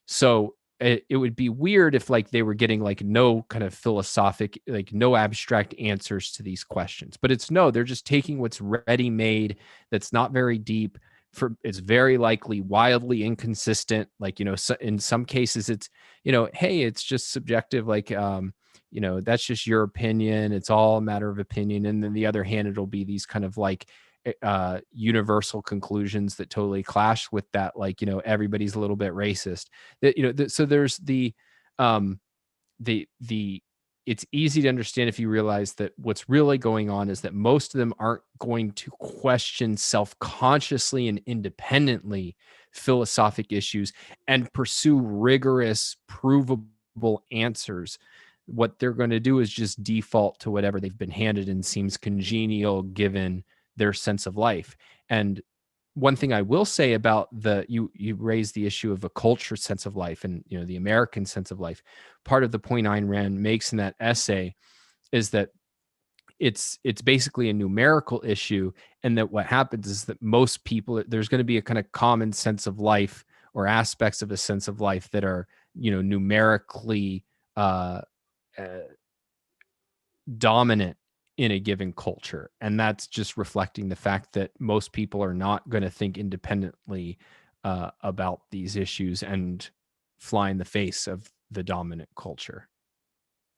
So it would be weird if like they were getting like no kind of philosophic, like no abstract answers to these questions. But it's no, they're just taking what's ready made, that's not very deep. For it's very likely wildly inconsistent. Like, so in some cases it's, hey, it's just subjective. Like, that's just your opinion. It's all a matter of opinion. And then the other hand, it'll be these kind of like universal conclusions that totally clash with that. Like, everybody's a little bit racist. That so there's um, the it's easy to understand if you realize that what's really going on is that most of them aren't going to question self-consciously and independently philosophic issues and pursue rigorous, provable answers. What they're going to do is just default to whatever they've been handed and seems congenial given their sense of life. And one thing I will say about you raised the issue of a culture sense of life and the American sense of life. Part of the point Ayn Rand makes in that essay is that it's basically a numerical issue, and that what happens is that most people, there's going to be a kind of common sense of life or aspects of a sense of life that are numerically uh, uh, dominant in a given culture. And that's just reflecting the fact that most people are not going to think independently about these issues and fly in the face of the dominant culture.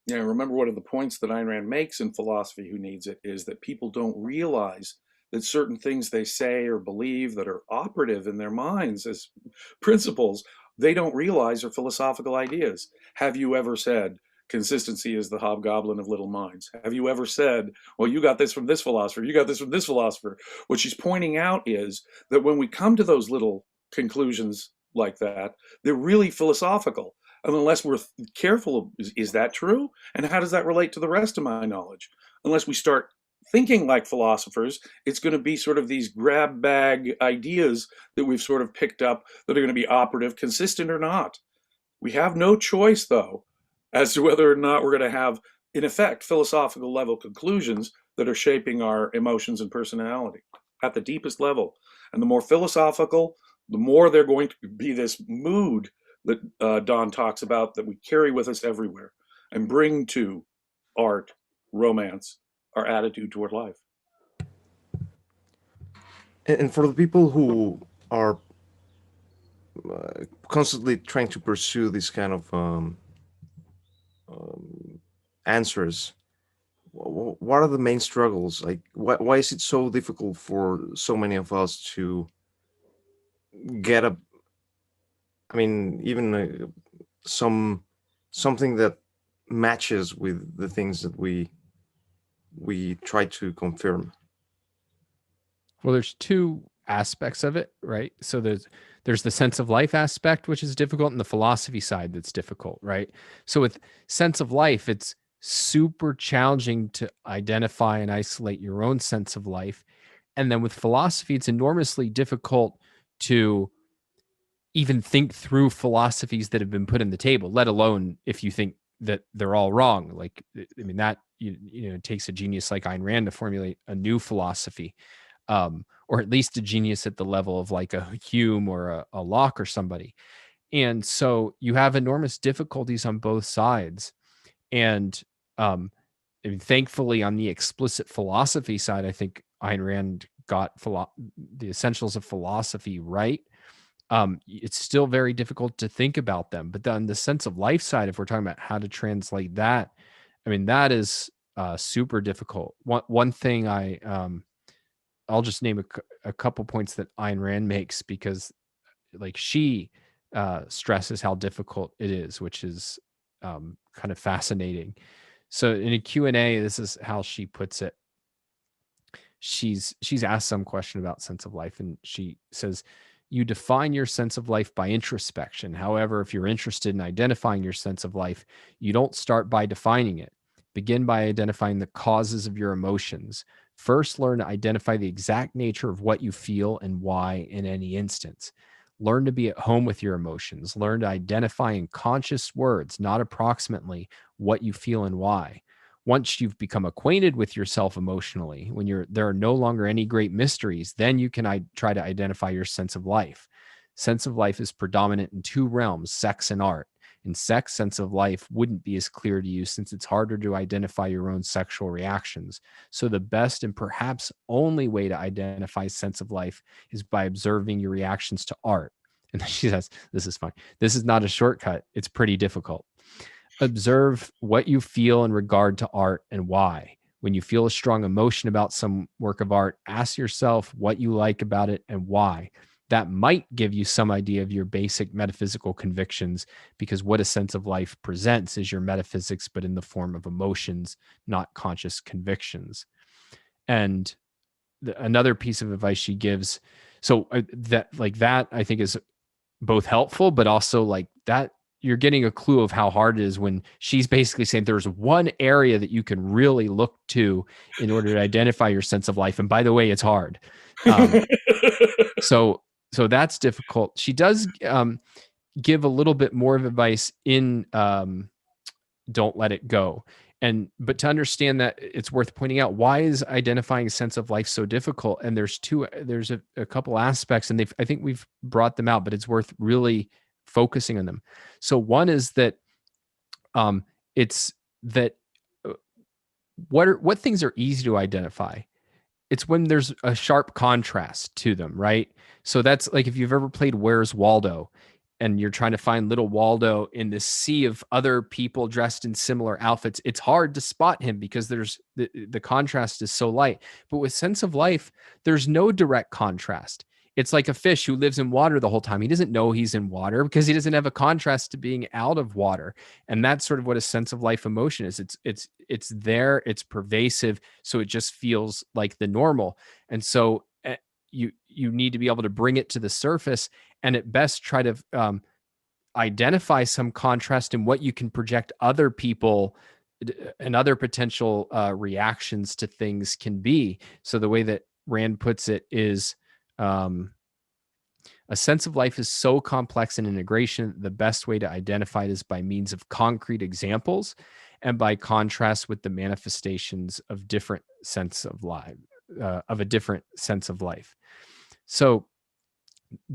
Yeah, remember one of the points that Ayn Rand makes in Philosophy Who Needs It is that people don't realize that certain things they say or believe that are operative in their minds as principles, they don't realize are philosophical ideas. Have you ever said, consistency is the hobgoblin of little minds? Have you ever said, well, you got this from this philosopher, you got this from this philosopher? What she's pointing out is that when we come to those little conclusions like that, they're really philosophical. And unless we're careful, is that true? And how does that relate to the rest of my knowledge? Unless we start thinking like philosophers, it's going to be sort of these grab bag ideas that we've sort of picked up that are going to be operative, consistent or not. We have no choice, though, as to whether or not we're going to have, in effect, philosophical level conclusions that are shaping our emotions and personality at the deepest level. And the more philosophical, the more they're going to be this mood that Don talks about that we carry with us everywhere and bring to art, romance, our attitude toward life. and for the people who are constantly trying to pursue this kind of answers, what are the main struggles? Like, why is it so difficult for so many of us to get a, I mean, even some something that matches with the things that we try to confirm? Well, there's two aspects of it, right? So there's the sense of life aspect, which is difficult, and the philosophy side that's difficult, right? So with sense of life, it's super challenging to identify and isolate your own sense of life. And then with philosophy, it's enormously difficult to even think through philosophies that have been put on the table, let alone if you think that they're all wrong. Like, I mean, that, it takes a genius like Ayn Rand to formulate a new philosophy, or at least a genius at the level of like a Hume or a Locke or somebody. And so you have enormous difficulties on both sides. And um, I mean, thankfully, on the explicit philosophy side, I think Ayn Rand got the essentials of philosophy right. It's still very difficult to think about them. But then the sense of life side, if we're talking about how to translate that, I mean, that is super difficult. One thing I'll just name a couple points that Ayn Rand makes, because like she stresses how difficult it is, which is kind of fascinating. So in a Q&A, this is how she puts it. She's asked some question about sense of life, and she says, you define your sense of life by introspection. However, if you're interested in identifying your sense of life, you don't start by defining it. Begin by identifying the causes of your emotions. First, learn to identify the exact nature of what you feel and why in any instance. Learn to be at home with your emotions. Learn to identify in conscious words, not approximately, what you feel and why. Once you've become acquainted with yourself emotionally, when there are no longer any great mysteries, then you can try to identify your sense of life. Sense of life is predominant in two realms, sex and art. In sex, sense of life wouldn't be as clear to you since it's harder to identify your own sexual reactions. So the best and perhaps only way to identify sense of life is by observing your reactions to art. And she says, this is fine. This is not a shortcut. It's pretty difficult. Observe what you feel in regard to art and why. When you feel a strong emotion about some work of art, ask yourself what you like about it and why. That might give you some idea of your basic metaphysical convictions, because what a sense of life presents is your metaphysics, but in the form of emotions, not conscious convictions. And another piece of advice she gives, so that I think is both helpful, but also like that you're getting a clue of how hard it is when she's basically saying there's one area that you can really look to in order to identify your sense of life. And by the way, it's hard. Um, so that's difficult. She does give a little bit more of advice in Don't Let It Go. But to understand that, it's worth pointing out, why is identifying a sense of life so difficult? And there's a couple aspects, and I think we've brought them out, but it's worth really focusing on them. So one is that it's that what things are easy to identify. It's when there's a sharp contrast to them, right? So that's like if you've ever played Where's Waldo, and you're trying to find little Waldo in this sea of other people dressed in similar outfits. It's hard to spot him because there's the contrast is so light. But with sense of life, there's no direct contrast. It's like a fish who lives in water the whole time. He doesn't know he's in water because he doesn't have a contrast to being out of water. And that's sort of what a sense of life emotion is. It's there, it's pervasive, so it just feels like the normal. And so you need to be able to bring it to the surface, and at best try to identify some contrast in what you can project other people and other potential reactions to things can be. So the way that Rand puts it is a sense of life is so complex in integration, the best way to identify it is by means of concrete examples and by contrast with the manifestations of different sense of life, of a different sense of life. So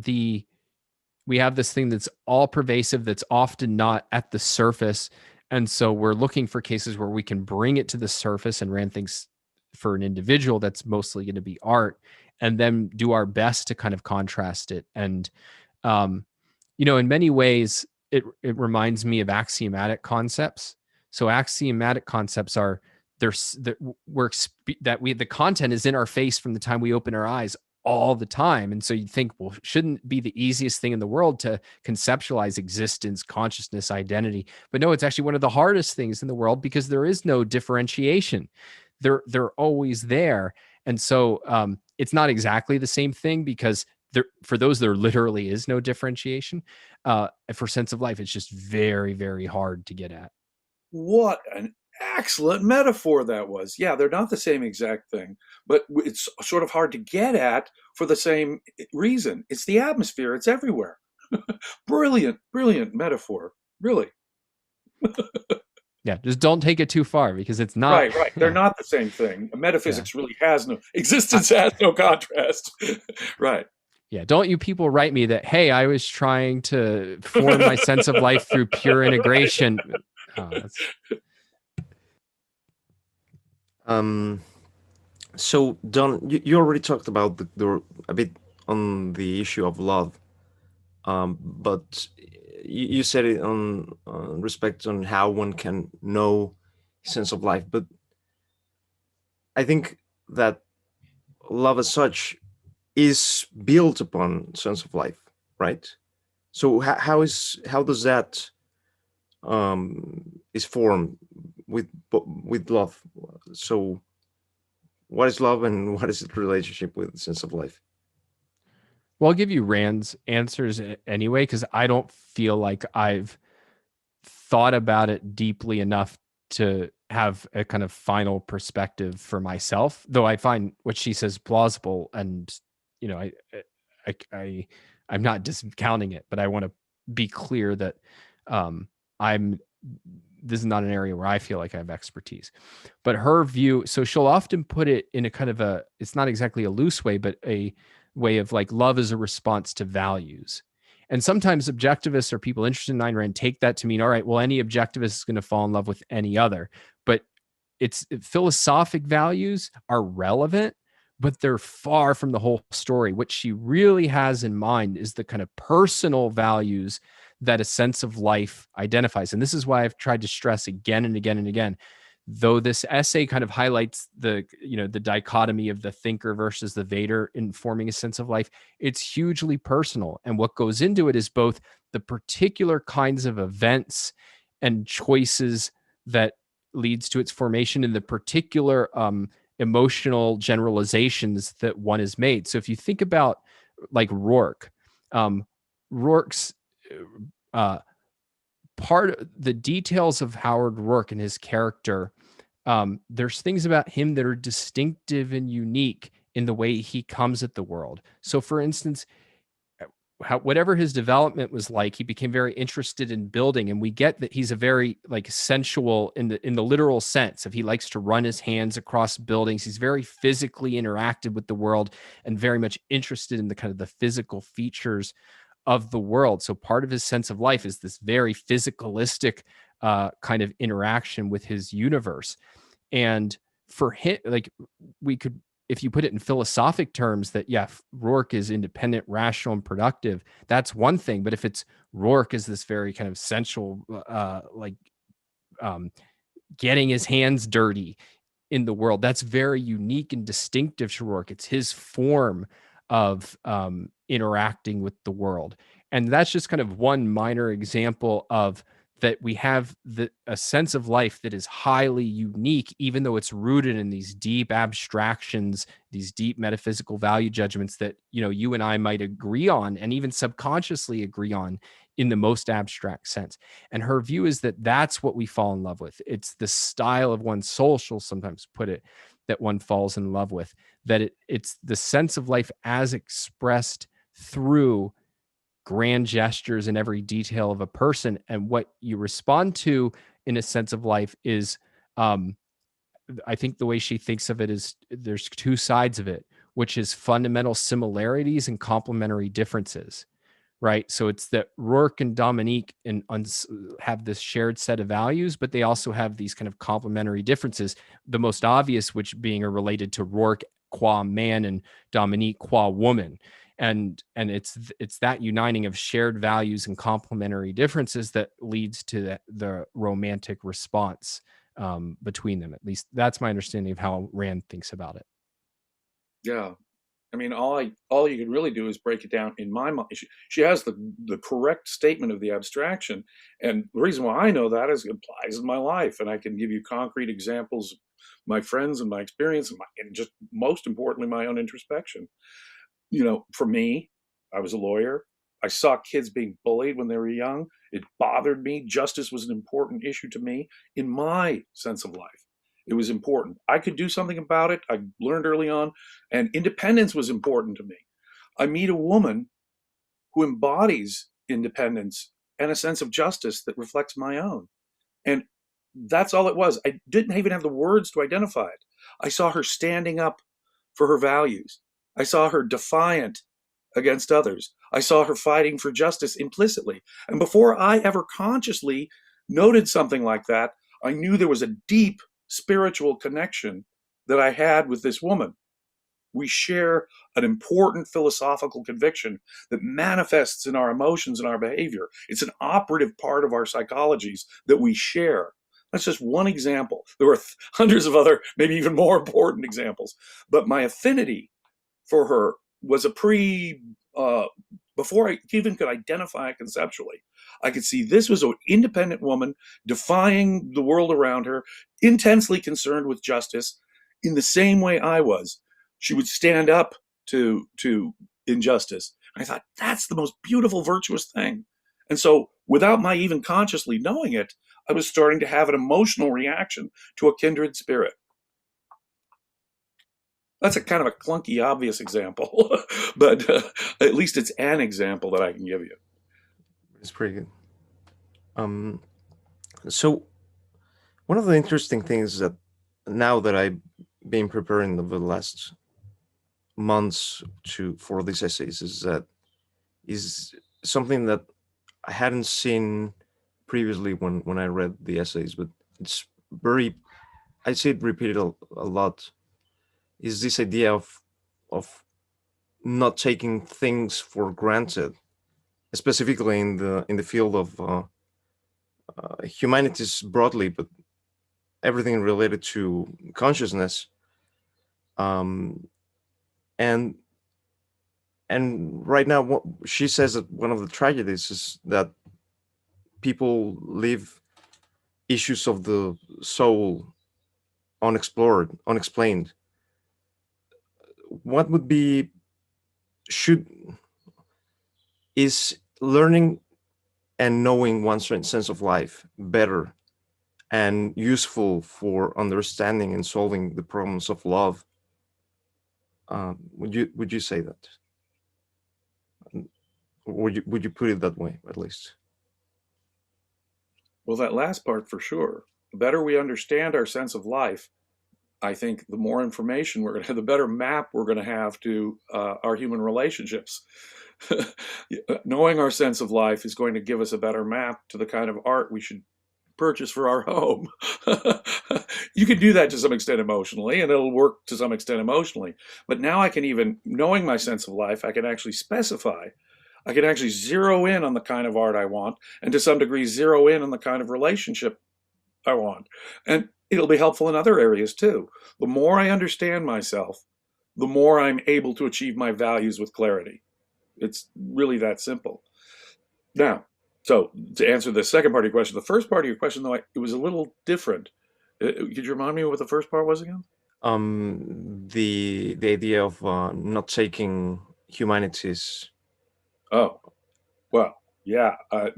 we have this thing that's all pervasive, that's often not at the surface. And so we're looking for cases where we can bring it to the surface, and Rand thinks for an individual, that's mostly going to be art, and then do our best to kind of contrast it. And, in many ways, it reminds me of axiomatic concepts. So axiomatic concepts are the content is in our face from the time we open our eyes all the time. And so you think, well, shouldn't it be the easiest thing in the world to conceptualize existence, consciousness, identity? But no, it's actually one of the hardest things in the world because there is no differentiation. They're always there. And so it's not exactly the same thing because for those, there literally is no differentiation. For sense of life, it's just very, very hard to get at. What an excellent metaphor that was. Yeah, they're not the same exact thing, but it's sort of hard to get at for the same reason. It's the atmosphere, it's everywhere. Brilliant, brilliant metaphor. Really. Yeah, just don't take it too far because it's not. Right, right. They're not the same thing. Metaphysics really has no existence, has no contrast. Right. Yeah, don't you people write me that, hey, I was trying to form my sense of life through pure integration. So Don, you already talked about a bit on the issue of love, but you said it on respect on how one can know sense of life. But I think that love as such is built upon sense of life, right? So how does that is formed with love? So what is love and what is the relationship with the sense of life? Well, I'll give you Rand's answers anyway, because I don't feel like I've thought about it deeply enough to have a kind of final perspective for myself, though I find what she says plausible. And, you know, I'm not discounting it, but I want to be clear that this is not an area where I feel like I have expertise. But her view, so she'll often put it in a kind of it's not exactly a loose way, but a way of like love is a response to values. And sometimes objectivists or people interested in Ayn Rand take that to mean, all right, well, any objectivist is going to fall in love with any other. But philosophic values are relevant, but they're far from the whole story. What she really has in mind is the kind of personal values that a sense of life identifies. And this is why I've tried to stress again and again and again, though this essay kind of highlights the dichotomy of the thinker versus the vader in forming a sense of life, it's hugely personal. And what goes into it is both the particular kinds of events and choices that leads to its formation and the particular emotional generalizations that one has made. So if you think about like Rourke, Rourke's part of the details of Howard Rourke and his character, there's things about him that are distinctive and unique in the way he comes at the world. So for instance, whatever his development was like, he became very interested in building, and we get that he's a very like sensual in the literal sense of he likes to run his hands across buildings. He's very physically interacted with the world and very much interested in the kind of the physical features of the world. So part of his sense of life is this very physicalistic kind of interaction with his universe. And for him, like we could, if you put it in philosophic terms, that yeah, Rourke is independent, rational, and productive, that's one thing. But if it's Rourke is this very kind of sensual, getting his hands dirty in the world, that's very unique and distinctive to Rourke. It's his form of interacting with the world. And that's just kind of one minor example of that we have a sense of life that is highly unique, even though it's rooted in these deep abstractions, these deep metaphysical value judgments that, you know, you and I might agree on and even subconsciously agree on in the most abstract sense. And her view is that that's what we fall in love with. It's the style of one's soul, she'll sometimes put it, that one falls in love with, that it's the sense of life as expressed through grand gestures in every detail of a person. And what you respond to in a sense of life is, I think the way she thinks of it is there's two sides of it, which is fundamental similarities and complementary differences, right? So it's that Rourke and Dominique have this shared set of values, but they also have these kind of complementary differences. The most obvious, which being are related to Rourke qua man and Dominique qua woman. and it's that uniting of shared values and complementary differences that leads to the romantic response between them. At least that's my understanding of how Rand thinks about it. Yeah. I mean, all you can really do is break it down in my mind. She has the correct statement of the abstraction, and the reason why I know that is it applies in my life, and I can give you concrete examples of my friends and my experience, and just most importantly, my own introspection. For me, I was a lawyer. I saw kids being bullied when they were young. It bothered me. Justice was an important issue to me in my sense of life. It was important. I could do something about it. I learned early on, and independence was important to me. I meet a woman who embodies independence and a sense of justice that reflects my own. And that's all it was. I didn't even have the words to identify it. I saw her standing up for her values. I saw her defiant against others. I saw her fighting for justice implicitly. And before I ever consciously noted something like that, I knew there was a deep spiritual connection that I had with this woman. We share an important philosophical conviction that manifests in our emotions and our behavior. It's an operative part of our psychologies that we share. That's just one example. There were hundreds of other, maybe even more important examples. But my affinity for her was before I even could identify it conceptually. I could see this was an independent woman defying the world around her, intensely concerned with justice in the same way I was. She would stand up to injustice. I thought, that's the most beautiful, virtuous thing. And so without my even consciously knowing it, I was starting to have an emotional reaction to a kindred spirit. That's a kind of a clunky, obvious example, but at least it's an example that I can give you. It's pretty good. So one of the interesting things that now that I've been preparing over the last months for these essays is something that I hadn't seen previously when I read the essays, but it's I see it repeated a lot, is this idea of not taking things for granted, specifically in the field of humanities broadly, but everything related to consciousness. And right now, what she says that one of the tragedies is that people leave issues of the soul unexplored, unexplained. What would be should is learning and knowing one's sense of life better and useful for understanding and solving the problems of love? Would you say that? Would you put it that way, at least? Well, that last part for sure. The better we understand our sense of life, I think the more information we're going to have, the better map we're going to have to our human relationships. Knowing our sense of life is going to give us a better map to the kind of art we should purchase for our home. You can do that to some extent emotionally, and it'll work to some extent emotionally. But now I can even, knowing my sense of life, I can actually specify. I can actually zero in on the kind of art I want, and to some degree zero in on the kind of relationship I want. And it'll be helpful in other areas too. The more I understand myself, the more I'm able to achieve my values with clarity. It's really that simple. Now, so to answer the second part of your question, the first part of your question, though, it was a little different. Could you remind me what the first part was again? The idea of not taking humanities. Oh, well, yeah. I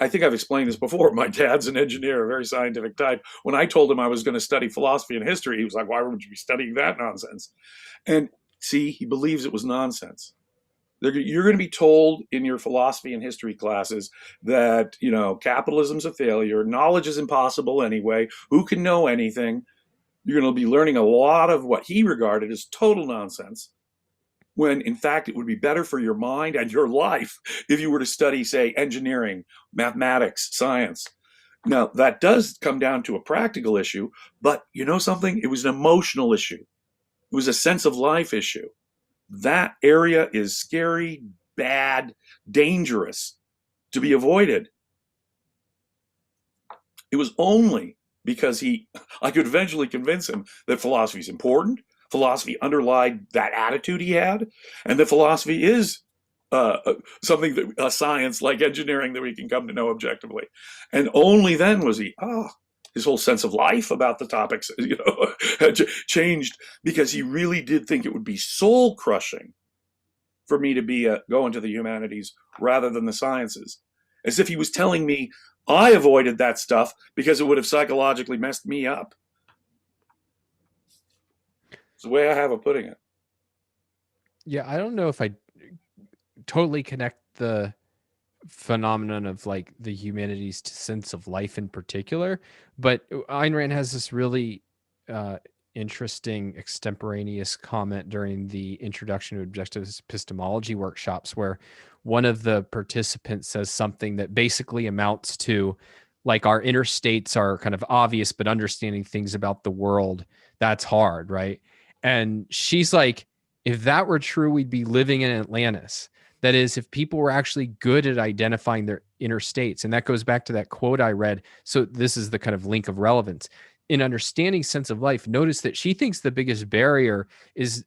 think I've explained this before. My dad's an engineer, a very scientific type. When I told him I was going to study philosophy and history, he was like, "Why would you be studying that nonsense?" And see, he believes it was nonsense. You're going to be told in your philosophy and history classes that, capitalism's a failure, knowledge is impossible anyway, who can know anything? You're going to be learning a lot of what he regarded as total nonsense, when in fact it would be better for your mind and your life if you were to study, say, engineering, mathematics, science. Now, that does come down to a practical issue, but you know something? It was an emotional issue. It was a sense of life issue. That area is scary, bad, dangerous, to be avoided. It was only because I could eventually convince him that philosophy is important, philosophy underlied that attitude he had, and that philosophy is something that a science like engineering that we can come to know objectively. And only then was his whole sense of life about the topics, had changed, because he really did think it would be soul crushing for me to go into the humanities rather than the sciences. As if he was telling me I avoided that stuff because it would have psychologically messed me up. It's the way I have of putting it. Yeah, I don't know if I totally connect the phenomenon of like the humanities to sense of life in particular, but Ayn Rand has this really interesting extemporaneous comment during the introduction to objective epistemology workshops, where one of the participants says something that basically amounts to like, our inner states are kind of obvious, but understanding things about the world, that's hard, right? And she's like, if that were true, we'd be living in Atlantis. That is, if people were actually good at identifying their inner states. And that goes back to that quote I read. So this is the kind of link of relevance. In understanding sense of life, notice that she thinks the biggest barrier is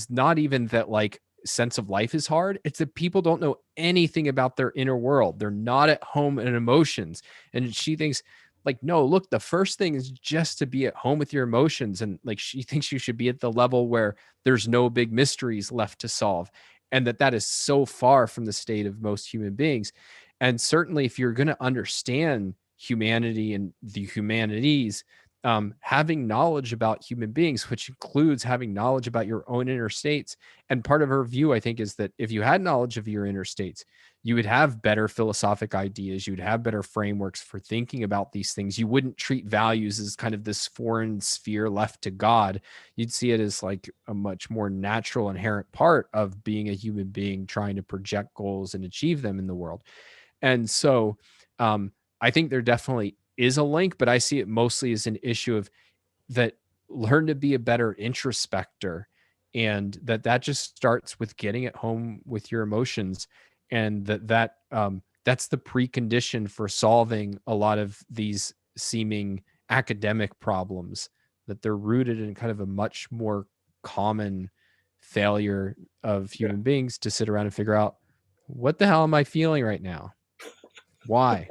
not even that like sense of life is hard. It's that people don't know anything about their inner world. They're not at home in emotions. And she thinks, like, no, look, the first thing is just to be at home with your emotions. And like, she thinks you should be at the level where there's no big mysteries left to solve. And that is so far from the state of most human beings. And certainly, if you're going to understand humanity and the humanities, having knowledge about human beings, which includes having knowledge about your own inner states. And part of her view, I think, is that if you had knowledge of your inner states, you would have better philosophic ideas. You would have better frameworks for thinking about these things. You wouldn't treat values as kind of this foreign sphere left to God. You'd see it as like a much more natural, inherent part of being a human being trying to project goals and achieve them in the world. And so I think there definitely is a link, but I see it mostly as an issue of that learn to be a better introspector, and that just starts with getting at home with your emotions, and that's the precondition for solving a lot of these seeming academic problems, that they're rooted in kind of a much more common failure of human beings to sit around and figure out, what the hell am I feeling right now? Why?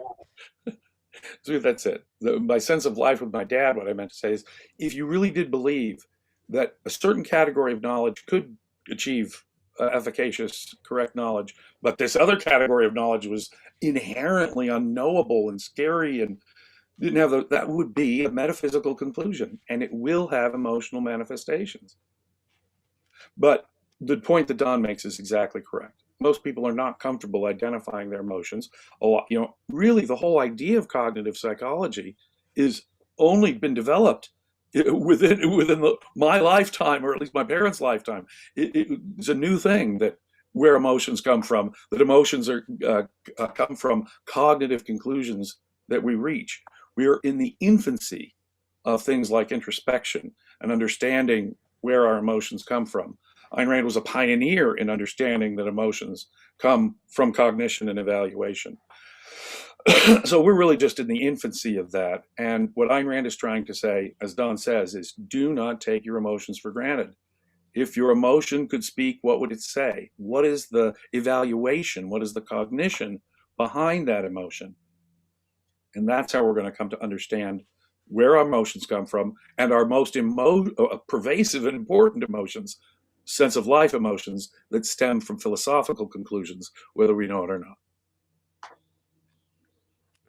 So that's it. My sense of life with my dad, what I meant to say is, if you really did believe that a certain category of knowledge could achieve efficacious, correct knowledge, but this other category of knowledge was inherently unknowable and scary and didn't have that would be a metaphysical conclusion, and it will have emotional manifestations. But the point that Don makes is exactly correct. Most people are not comfortable identifying their emotions. A lot, really, the whole idea of cognitive psychology is only been developed within my lifetime, or at least my parents' lifetime. It's a new thing, that where emotions come from, that emotions come from cognitive conclusions that we reach. We are in the infancy of things like introspection and understanding where our emotions come from. Ayn Rand was a pioneer in understanding that emotions come from cognition and evaluation. So we're really just in the infancy of that. And what Ayn Rand is trying to say, as Don says, is do not take your emotions for granted. If your emotion could speak, what would it say? What is the evaluation? What is the cognition behind that emotion? And that's how we're going to come to understand where our emotions come from, and our most pervasive and important emotions, sense of life emotions, that stem from philosophical conclusions, whether we know it or not.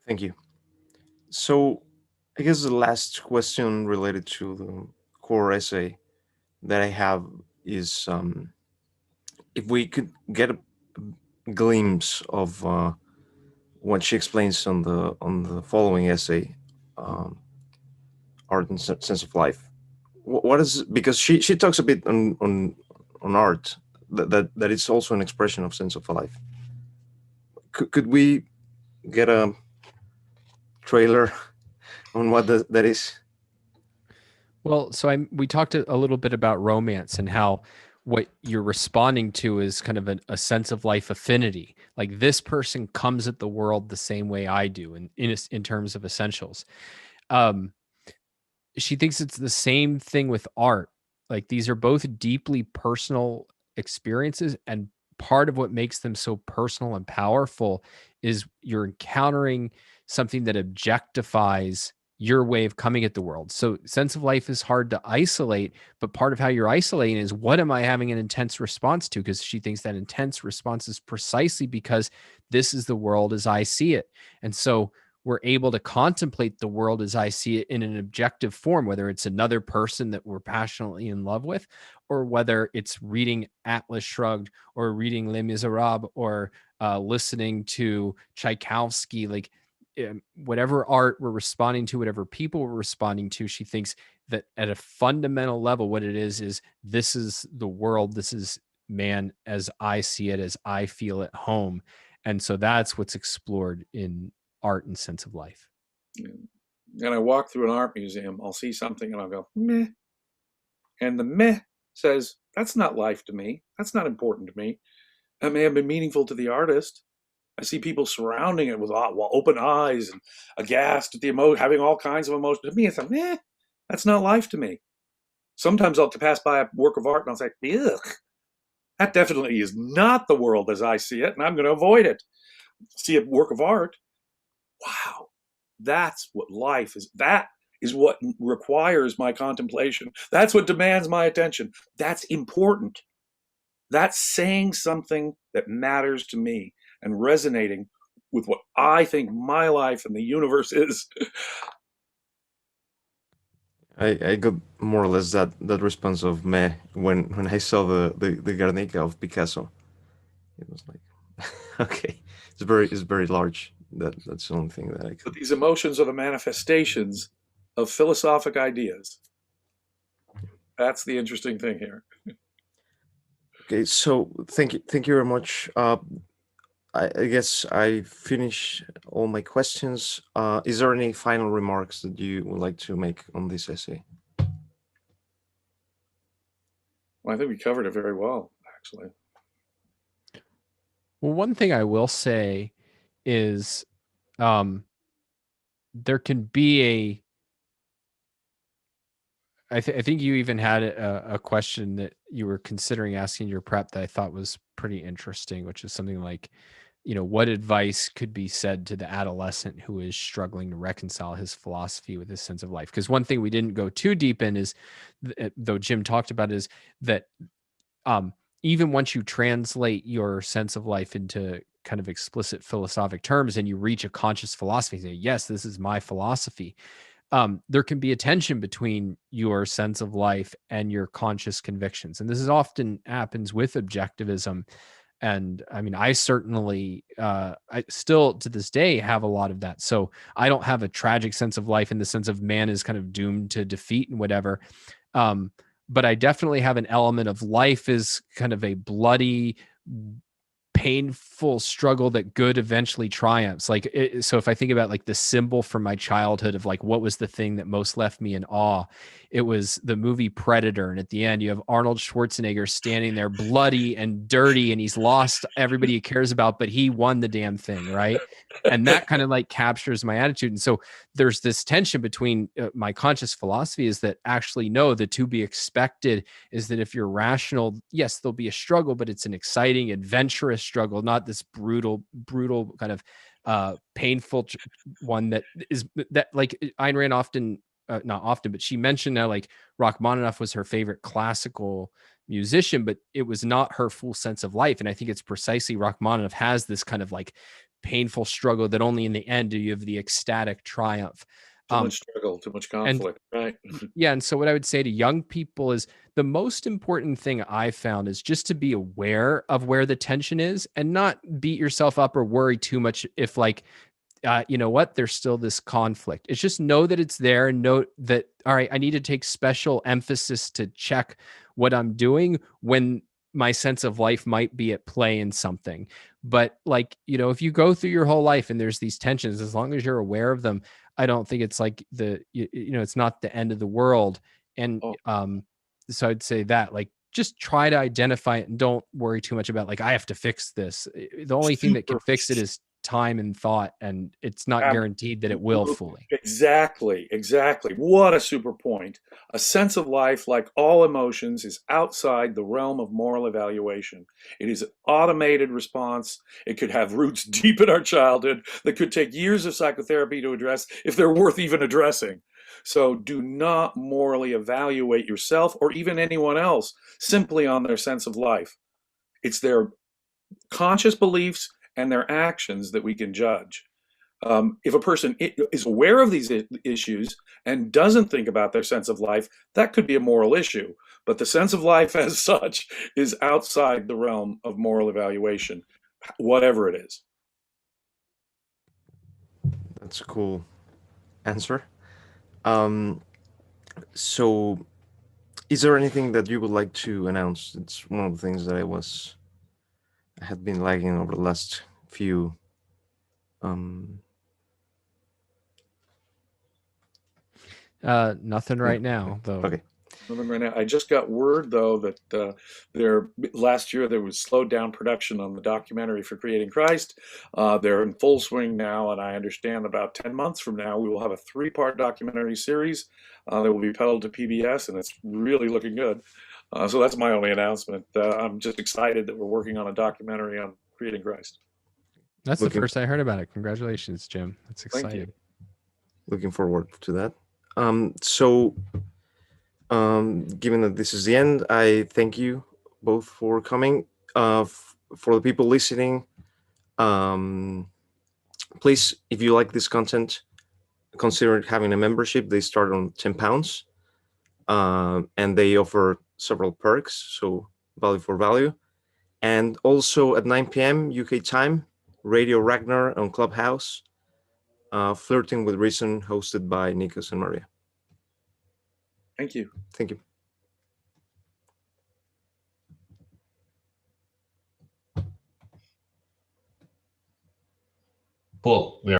Thank you. So, I guess the last question related to the core essay that I have is, if we could get a glimpse of what she explains on the following essay, um, art and sense of life. What is, because she talks a bit on art, that it's also an expression of sense of life. Could we get a trailer on what that is? Well, so we talked a little bit about romance and how what you're responding to is kind of a sense of life affinity. Like this person comes at the world the same way I do in terms of essentials. Um, she thinks it's the same thing with art. Like these are both deeply personal experiences, and part of what makes them so personal and powerful is you're encountering something that objectifies your way of coming at the world. So sense of life is hard to isolate, but part of how you're isolating is, what am I having an intense response to? Because she thinks that intense response is precisely because this is the world as I see it. And so we're able to contemplate the world as I see it in an objective form, whether it's another person that we're passionately in love with, or whether it's reading Atlas Shrugged or reading Les Miserables or listening to Tchaikovsky. Like whatever art we're responding to, whatever people we're responding to, she thinks that at a fundamental level, what it is this is the world, this is man as I see it, as I feel at home. And so that's what's explored in art and sense of life. And I walk through an art museum, I'll see something and I'll go, meh. And the meh says, that's not life to me. That's not important to me. That may have been meaningful to the artist. I see people surrounding it with open eyes and aghast at the emotion, having all kinds of emotions. To me, it's a meh. That's not life to me. Sometimes I'll pass by a work of art and I'll say, ugh, that definitely is not the world as I see it, and I'm going to avoid it. See a work of art, wow, that's what life is. That is what requires my contemplation. That's what demands my attention. That's important. That's saying something that matters to me and resonating with what I think my life and the universe is. I got more or less that response of meh when I saw the Guernica of Picasso. It was like, okay, it's very large. That's the only thing that I But could. these emotions are the manifestations of philosophic ideas. That's the interesting thing here. Okay, so thank you very much. I guess I finished all my questions. Is there any final remarks that you would like to make on this essay? Well, I think we covered it very well, actually. Well, one thing I will say is um, there can be I think you even had a question that you were considering asking your prep that I thought was pretty interesting, which is something like, what advice could be said to the adolescent who is struggling to reconcile his philosophy with his sense of life? Because one thing we didn't go too deep in is, though Jim talked about, is that even once you translate your sense of life into kind of explicit philosophic terms and you reach a conscious philosophy, say, yes, this is my philosophy. There can be a tension between your sense of life and your conscious convictions. And this is often happens with objectivism. And I mean, I certainly, I still to this day have a lot of that. So I don't have a tragic sense of life in the sense of man is kind of doomed to defeat and whatever. Um, but I definitely have an element of life is kind of a bloody, painful struggle that good eventually triumphs. Like so if I think about like the symbol from my childhood of like what was the thing that most left me in awe, it was the movie Predator. And at the end you have Arnold Schwarzenegger standing there bloody and dirty, and he's lost everybody he cares about, but he won the damn thing, right? And that kind of like captures my attitude. And so there's this tension between my conscious philosophy is that actually no, the to be expected is that if you're rational, yes, there'll be a struggle, but it's an exciting, adventurous struggle, not this brutal kind of painful one that is that like Ayn Rand often, not often, but she mentioned that like Rachmaninoff was her favorite classical musician, but it was not her full sense of life. And I think it's precisely Rachmaninoff has this kind of like painful struggle that only in the end do you have the ecstatic triumph. Too much struggle, too much And conflict, right? yeah, and so what I would say to young people is the most important thing I found is just to be aware of where the tension is and not beat yourself up or worry too much if like you know what, there's still this conflict. It's just know that it's there and know that, all right, I need to take special emphasis to check what I'm doing when my sense of life might be at play in something. But like, if you go through your whole life and there's these tensions, as long as you're aware of them, I don't think it's like it's not the end of the world. And Oh, so I'd say that like just try to identify it and don't worry too much about like, I have to fix this. The only thing that can fix it is time and thought, and it's not guaranteed that it will fully. Exactly. What a super point. A sense of life, like all emotions, is outside the realm of moral evaluation. It is an automated response. It could have roots deep in our childhood that could take years of psychotherapy to address if they're worth even addressing. So do not morally evaluate yourself or even anyone else simply on their sense of life. It's their conscious beliefs and their actions that we can judge. If a person is aware of these issues and doesn't think about their sense of life, that could be a moral issue. But the sense of life as such is outside the realm of moral evaluation, whatever it is. That's a cool answer. Um, so, is there anything that you would like to announce? It's one of the things that I had been lagging over the last few. Nothing right now, though. Okay. Right now, I just got word though that last year there was slowed down production on the documentary for Creating Christ. They're in full swing now, and I understand about 10 months from now we will have a 3-part documentary series that will be peddled to PBS, and it's really looking good. So that's my only announcement. I'm just excited that we're working on a documentary on Creating Christ. That's the first I heard about it. Congratulations, Jim. That's exciting. Thank you. Looking forward to that. Given that this is the end, I thank you both for coming. For the people listening, please, if you like this content, consider having a membership. They start on £10, and they offer several perks, so value for value. And also at 9 p.m. UK time, Radio Ragnar on Clubhouse, Flirting with Reason, hosted by Nikos and Maria. Thank you. Thank you. Cool. We are